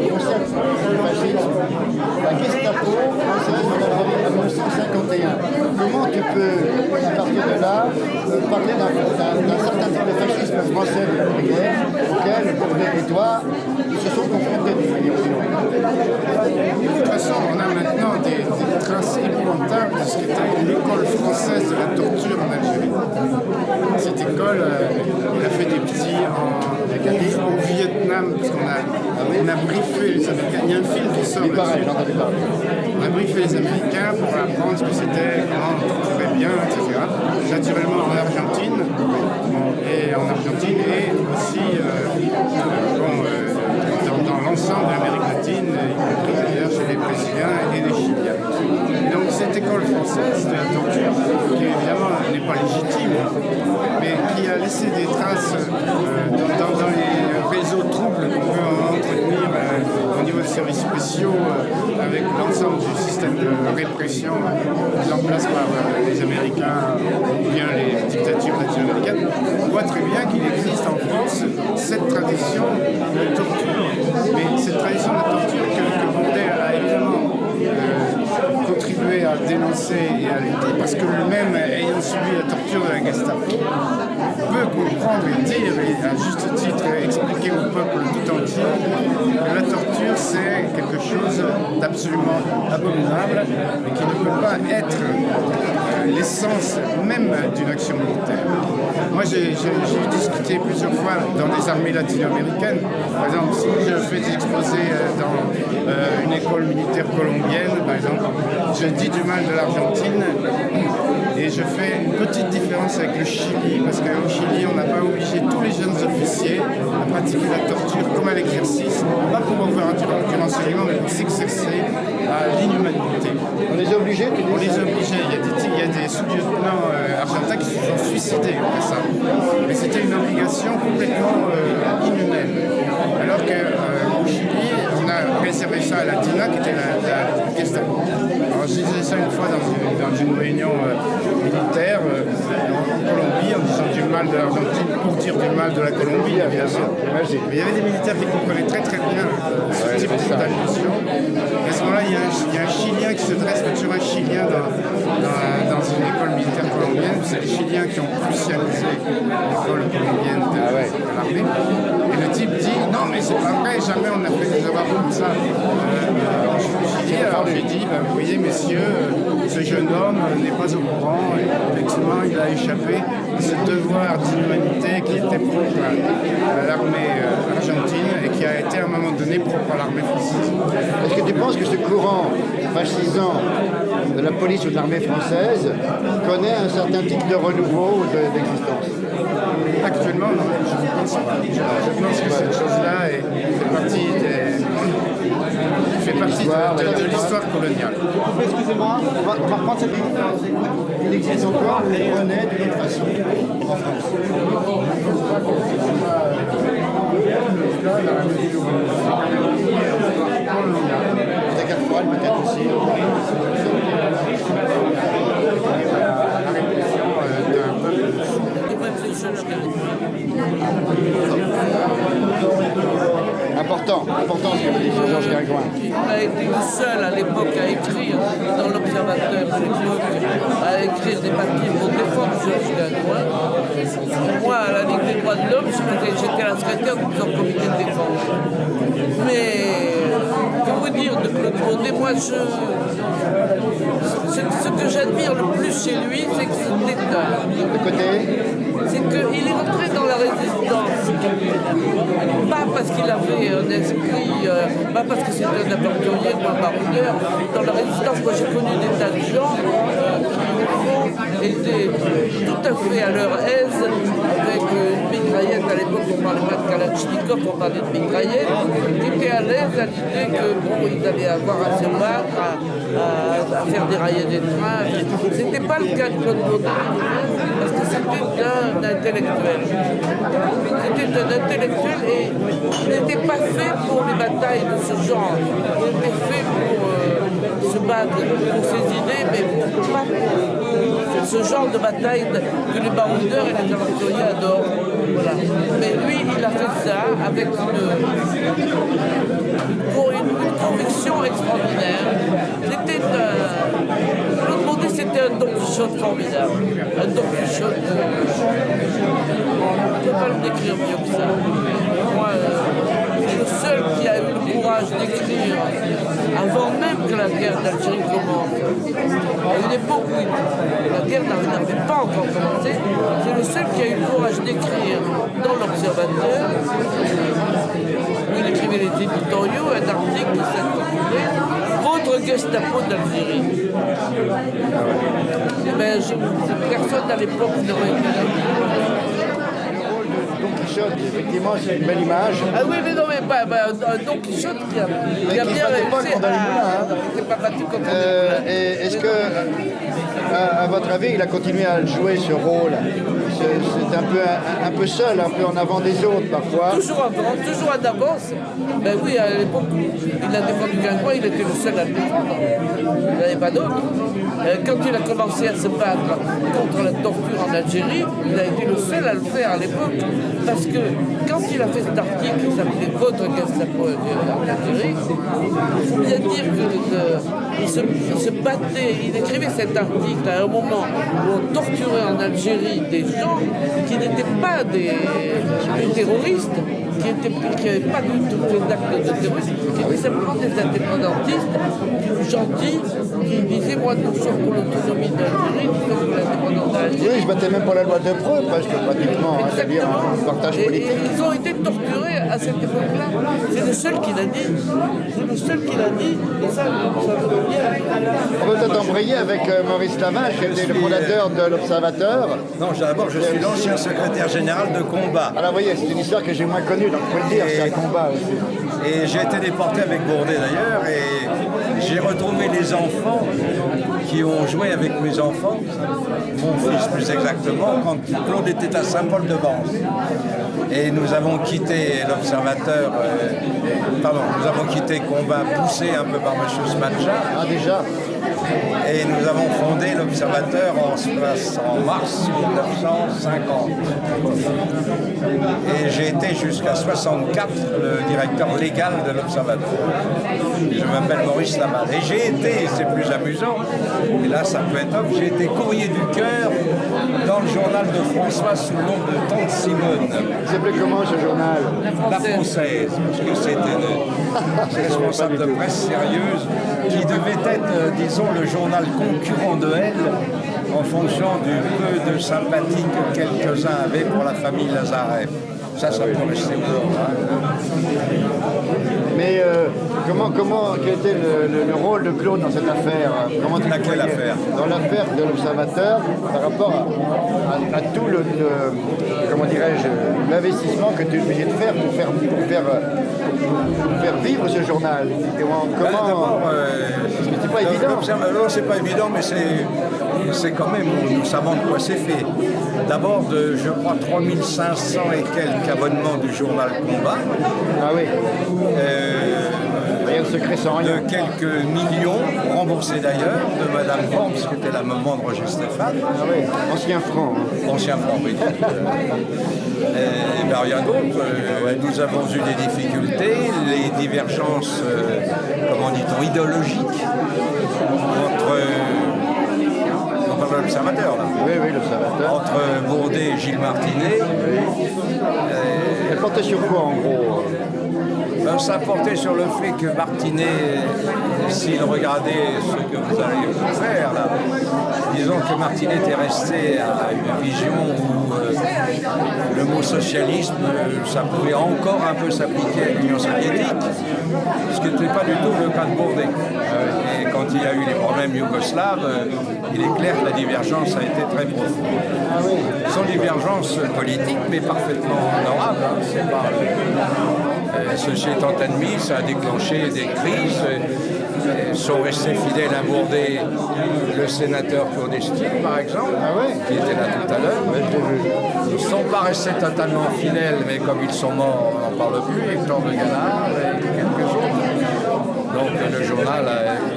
concept du fascisme, la Gestapo française en 1951. Comment tu peux, à partir de là, parler d'un certain type de fascisme français de l'après-guerre auquel Bourdet et toi se sont confrontés d'une manière ou d'une autre? De toute façon, on a maintenant des traces épouvantables de ce qu'était l'école française de la torture en Algérie. Cette école, elle a fait des petits au Vietnam, parce qu'on a briefé les Américains. Il y a un film qui sort là-dessus. On a briefé les Américains pour apprendre ce que c'était, comment on torturait bien, etc. Naturellement en Argentine, et aussi dans l'ensemble de l'Amérique latine, y compris d'ailleurs chez les Brésiliens et les Chiliens. Et donc cette école française de la torture, qui évidemment n'est pas légitime, mais qui a laissé des traces dans les réseaux troubles qu'on peut entretenir au niveau des services spéciaux, avec l'ensemble du système de répression mis en place par les Américains ou bien les dictatures latino-américaines, on voit très bien qu'il existe en France cette tradition de torture. Mais cette tradition de torture que Bourdet a évidemment contribué à dénoncer et à lutter, parce que lui-même, ayant subi la torture de la Gestapo, peut comprendre et dire, et à juste titre expliquer au peuple tout entier, que la torture c'est quelque chose d'absolument abominable et qui ne peut pas être l'essence même d'une action militaire. Moi j'ai discuté plusieurs fois dans des armées latino-américaines. Par exemple, si je fais des exposés dans une école militaire colombienne, par exemple, je dis du mal de l'Argentine et je fais une petite différence avec le Chili, parce qu'au Chili on n'a pas obligé tous les jeunes officiers à pratiquer la torture comme à l'exercice, pas pour avoir du renseignement, mais pour s'exercer à l'inhumanité. On les a obligés? On les a obligés. Il y a des sous-lieutenants argentins qui se sont suicidés après ça. Mais c'était une obligation complètement inhumaine. Alors qu'au Chili, on a réservé ça à la DINA, qui était la Gestapo. Alors je disais ça une fois dans une réunion militaire en Colombie, en disant du mal de l'Argentine pour dire du mal de la Colombie, évidemment. Mais il y avait des militaires qui comprenaient très très bien ce type d'allusion. À ce moment-là, il y a un Chilien qui se dresse sur un Chilien dans une école militaire colombienne. C'est les Chiliens qui ont prussianisé l'école colombienne de l'armée. Et le type dit non, mais c'est pas vrai, jamais on a fait des erreurs comme ça. Alors j'ai dit, vous voyez messieurs, ce jeune homme n'est pas au courant, et effectivement il a échappé à ce devoir d'inhumanité qui était propre à l'armée argentine et qui a été à un moment donné propre à l'armée française. Est-ce que tu penses que ce courant fascisant de la police ou de l'armée française connaît un certain type de renouveau ou d'existence? Actuellement, non, je ne pense pas. Je pense que cette chose-là fait partie de l'histoire coloniale. Excusez-moi, on va reprendre cette ligne. Il existe encore les monnaies d'une autre façon en France. C'est quatre fois, peut-être aussi. La répression d'un peuple. Important ce que dit Georges Grégoire. On a été le seul à l'époque à écrire dans l'Observateur de l'époque, à écrire des papiers pour défendre Georges Grégoire. Moi, à la Ligue des droits de l'homme, j'étais la secrétaire du comité de défense. Mais pour vous dire de Claude Bourdet, moi ce que j'admire le plus chez lui, c'est que c'est qu'il est rentré dans la résistance. Pas parce qu'il avait un esprit, pas parce que c'était un aventurier ou un baroudeur. Dans la résistance, moi j'ai connu des tas de gens qui, au fond, étaient tout à fait à leur aise avec une mitraillette. À l'époque, on ne parlait pas de Kalachnikov, on parlait de mitraillette. Qui étaient à l'aise à l'idée que ils allaient avoir à se battre, à faire dérailler des trains. C'était pas le cas de Claude Bourdet, parce que c'était un intellectuel. C'était un intellectuel et il n'était pas fait pour les batailles de ce genre. Il était fait pour se battre pour ses idées, mais pas pour ce genre de bataille que les baroudeurs et les aventuriers adorent. Voilà. Mais lui, il a fait ça avec une conviction extraordinaire. courage d'écrire avant même que la guerre d'Algérie commence. À une époque où la guerre n'avait pas encore commencé, c'est le seul qui a eu le courage d'écrire dans l'Observateur, où il écrivait les éditoriaux, un article qui s'intitulait « Votre Gestapo d'Algérie ». Ben, personne à l'époque n'aurait été là. Don Quichotte, effectivement, c'est une belle image. Ah oui, mais non, mais Don Quichotte qui a bien réussi à battu contre Est-ce que, à votre avis, il a continué à jouer ce rôle? C'est un peu seul, un peu en avant des autres parfois. Toujours avant, toujours en avance. Ben oui, à l'époque où il a défendu Guingamp, il était le seul à le défendre. Il n'y avait pas d'autre. Quand il a commencé à se battre contre la torture en Algérie, il a été le seul à le faire à l'époque. Parce que quand il a fait cet article qui s'appelait « Votre Gestapo en Algérie », il faut bien dire qu'il se battait, il écrivait cet article à un moment où on torturait en Algérie des gens qui n'étaient pas des terroristes, qui n'avaient pas du tout fait d'actes de terrorisme, qui étaient simplement des indépendantistes gentils qui disaient « Moi, nous sommes pour l'autonomie d'Algérie, nous sommes pour l'indépendance d'Algérie ». Oui, ils se battaient même pour la loi de Preux, presque, pratiquement, c'est-à-dire un partage politique. Et ils ont été torturés à cette époque-là. C'est le seul qui l'a dit. C'est le seul qui l'a dit. Et ça veut bien. On peut peut-être embrayer avec Maurice Lavin, qui était le fondateur de l'Observateur. Non, d'abord, je suis l'ancien secrétaire général de Combat. Alors, vous voyez, c'est une histoire que j'ai moins connue, donc il faut le dire, c'est un combat aussi. Et j'ai été déporté avec Bourdet d'ailleurs, et j'ai retrouvé les enfants qui ont joué avec mes enfants, mon fils plus exactement, quand Claude était à Saint-Paul-de-Vence. Et nous avons quitté l'Observateur, nous avons quitté Combat, poussé un peu par M. Smadja. Ah, déjà. Et nous avons fondé l'Observateur en mars 1950. Et j'ai été jusqu'à 64 le directeur légal de l'Observateur. Je m'appelle Maurice Lamal. Et j'ai été, c'est plus amusant, et là ça peut être, j'ai été courrier du cœur dans le journal de François sous le nom de Tante Simone. Il s'appelait comment ce journal? La Française, parce que c'était une responsable de presse sérieuse qui devait être, disons, le journal concurrent de Elle en fonction du peu de sympathie que quelques-uns avaient pour la famille Lazareff. Ça peut rester ouvert. Mais quel était le rôle de Claude dans cette affaire? Comment tu quelle affaire? Dans l'affaire de l'Observateur, par rapport à tout le comment dirais-je, l'investissement que tu es obligé de faire pour faire vivre ce journal. Comment c'est pas évident. Non, c'est pas évident, mais c'est quand même, nous savons de quoi c'est fait. D'abord de, je crois, 3500 et quelques abonnements du journal Combat. Ah oui. Rien de secret sans rien. De quelques millions, remboursés d'ailleurs, de Madame Worms, qui était la maman de Roger Stéphane. Ah oui, ancien franc. Hein. Ancien franc, oui. Et bien rien d'autre. Nous avons eu des difficultés, les divergences, comment dit-on, idéologiques entre... on parle de l'Observateur, là. Oui, l'Observateur. Entre Bourdet et Gilles Martinet. Elle portait sur quoi, en gros? Ça portait sur le fait que Martinet, s'il regardait ce que vous allez faire là, disons que Martinet était resté à une vision où le mot socialisme, ça pouvait encore un peu s'appliquer à l'Union soviétique, ce qui n'était pas du tout le cas de Bourdet. Et quand il y a eu les problèmes yougoslaves, il est clair que la divergence a été très profonde. Sans divergence politique, mais parfaitement honorable. Hein, c'est pas... Ceci étant admis, ça a déclenché des crises. Sont restés fidèles à Bourdet le sénateur Clandestine, par exemple, qui était là tout à l'heure. Ils ne sont pas restés totalement fidèles, mais comme ils sont morts, on n'en parle plus, Hector de Galard et quelques autres. Donc le journal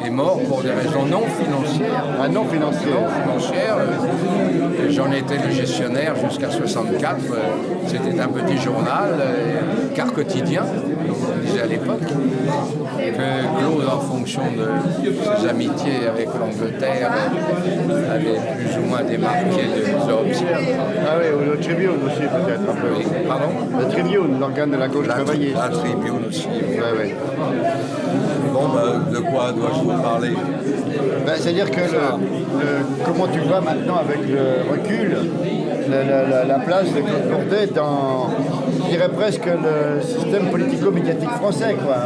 est mort pour des raisons non financières. Ah, non financières. Non financières. J'en étais le gestionnaire jusqu'à 64. C'était un petit journal, quart quotidien, on disait à l'époque, que Claude, en fonction de ses amitiés avec l'Angleterre, avait plus ou moins démarqué de Observe. Ah oui, ou le Tribune aussi peut-être un peu. Oui. Pardon? Le Tribune, l'organe de la gauche travaillée. La Tribune aussi. Oui. Ouais, ouais. Bon, de quoi dois-je vous parler? C'est-à-dire que comment tu vois maintenant avec le recul la place de Claude Bourdet dans, je dirais presque, le système politico-médiatique français, quoi.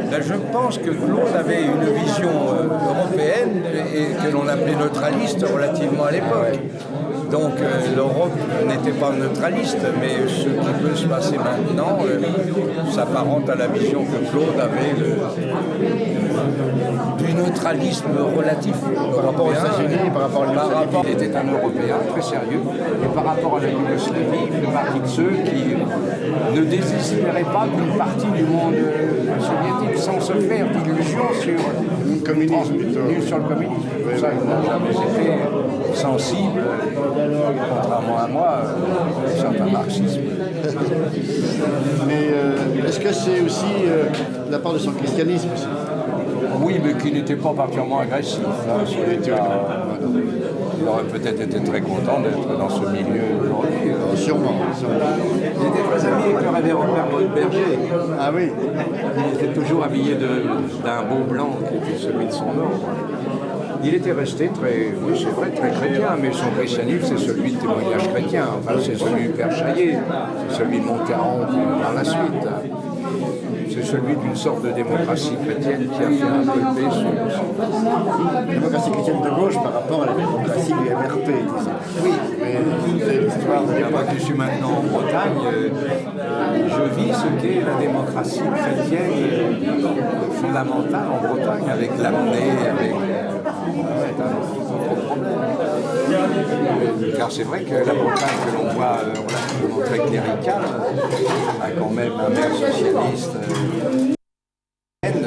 Ben, je pense que Claude avait une vision européenne et que l'on appelait neutraliste relativement à l'époque. Donc l'Europe n'était pas neutraliste, mais ce qui peut se passer maintenant s'apparente à la vision que Claude avait du neutralisme relatif par rapport aux États-Unis, par rapport à il était un Européen très sérieux, et par rapport à la Yougoslavie, il fait partie de ceux qui ne désespéraient pas qu'une partie du monde soviétique, sans se faire d'illusions sur le communisme. Sur le communisme. Pour ça, il n'a jamais été sensible, contrairement à moi, à un certain marxisme. Mais est-ce que c'est aussi la part de son christianisme aussi? Oui, mais qui n'était pas particulièrement agressif. Il aurait peut-être été très content d'être dans ce milieu aujourd'hui. Sûrement. Il était très ami avec le révérend Père Berger. Ah oui. Il était toujours habillé d'un beau blanc qui était celui de son ordre. Il était resté très, oui c'est vrai, très chrétien, mais son christianisme c'est celui de témoignage chrétien. Enfin, c'est celui du Père Chaillet, c'est celui de Montcaron par la suite. C'est celui d'une sorte de démocratie chrétienne qui a fait un peu de paix sur la démocratie chrétienne de gauche par rapport à la démocratie du MRP, disons. Oui, mais c'est l'histoire de moi qui suis maintenant en Bretagne, je vis ce qu'est la démocratie chrétienne fondamentale en Bretagne, avec l'amener, avec car c'est vrai que la Bretagne que l'on voit relativement très cléricale a quand même un maire socialiste, etc.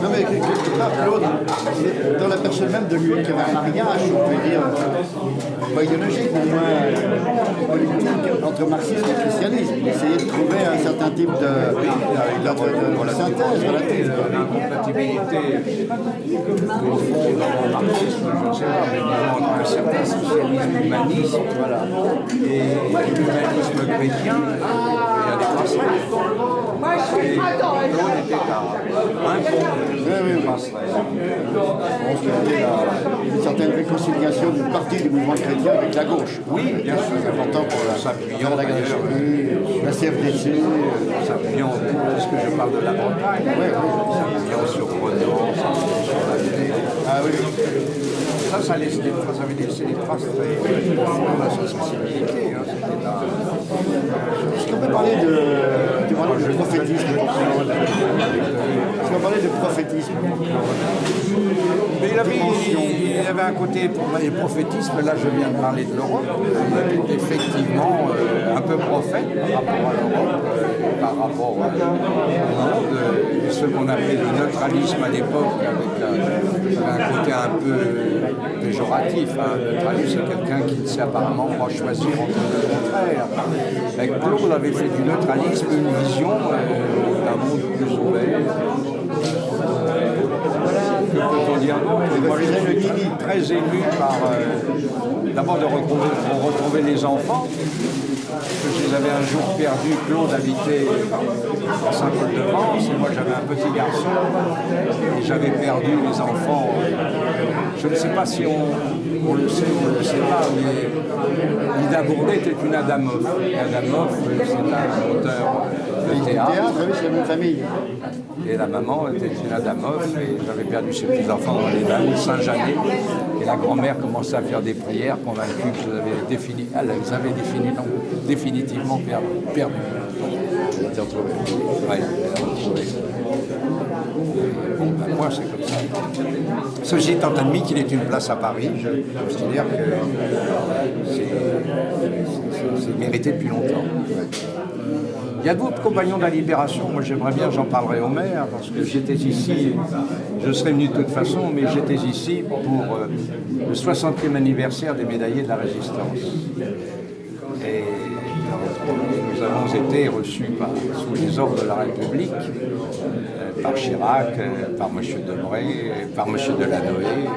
Non mais quelque part, Claude, dans la personne même de lui qui avait un mariage, on peut dire, pas idéologique, mais au moins politique, entre marxisme et christianisme. Il essayait de trouver un certain type de synthèse relative. L'incompatibilité au fond dans le marxisme, je ne sais pas, mais disons un certain socialisme humaniste, voilà, et l'humanisme chrétien, il y a des principes. Et Claude était à un pont. Je pense qu'il y a une certaine réconciliation d'une partie du mouvement chrétien avec la gauche. Oui, bien sûr, c'est important pour s'appuyant la CFDC, s'appuyant, puisque je parle de la Bretagne, s'appuyant sur Renan, sur l'avenir. Ah oui. Ça laisse des traces, ça avait laissé des traces très profondes à sa sensibilité. Est-ce qu'on peut parler de prophétisme? Est-ce qu'on peut parler de prophétisme? Mais il avait un côté, pour moi, le prophétisme, là je viens de parler de l'Europe, il était effectivement un peu prophète par rapport à l'Europe, par rapport au monde, ce qu'on appelait le neutralisme à l'époque, avec un côté un peu péjoratif. Le neutralisme, c'est quelqu'un qui ne sait apparemment pas choisir entre le contraire. Claude avait fait du neutralisme une vision d'un monde plus ouvert. Que peut-on dire d'autre? Moi, je suis très ému par, d'abord, de retrouver les enfants. Parce que je les avais un jour perdus. Claude habitait à Saint-Paul-de-Vence, et moi j'avais un petit garçon, et j'avais perdu les enfants. Je ne sais pas si on le sait ou on ne le sait pas, mais Ida Bourdet était une Adamov. Adamov, c'est un auteur de théâtre. C'est la même famille. Et la maman était une Adamov, et j'avais perdu ses petits-enfants dans les Halles Saint-Janet. Et la grand-mère commençait à faire des prières, convaincue que je les avais définitivement perdu. Elle était retrouvée. Oui, elle a retrouvé. Bon, ben, moi, c'est comme ça. Ceci étant admis qu'il ait une place à Paris, je considère que c'est mérité depuis longtemps. Il y a d'autres compagnons de la Libération, moi j'aimerais bien, j'en parlerai au maire, parce que j'étais ici, je serais venu de toute façon, mais j'étais ici pour le 60e anniversaire des médaillés de la Résistance. Et nous avons été reçus sous les ordres de la République, par Chirac, par M. Debré, par M. Delanoë.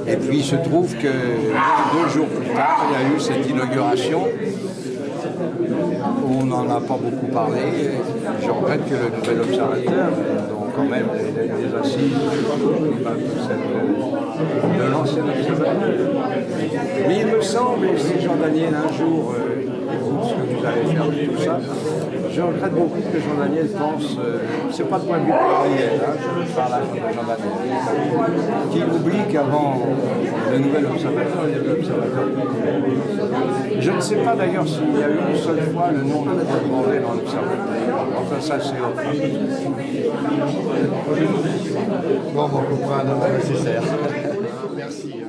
Et puis il se trouve que 2 jours plus tard, il y a eu cette inauguration où on n'en a pas beaucoup parlé. Je regrette que le nouvel observateur, dont quand même les assises de l'ancien observateur. Mais il me semble, et si Jean Daniel un jour écoute ce que vous allez faire de tout ça, je regrette beaucoup que Jean Daniel pense, c'est pas de point de vue pluriel, hein, je parle à Jean Daniel, qu'il oublie qu'avant le nouvel observateur, il y avait l'observateur. Je ne sais pas d'ailleurs s'il y a eu une seule fois le nom de Paul Bourdet dans l'observatoire. Enfin, ça c'est autre chose. Bon, mon copain, non nécessaire. Merci.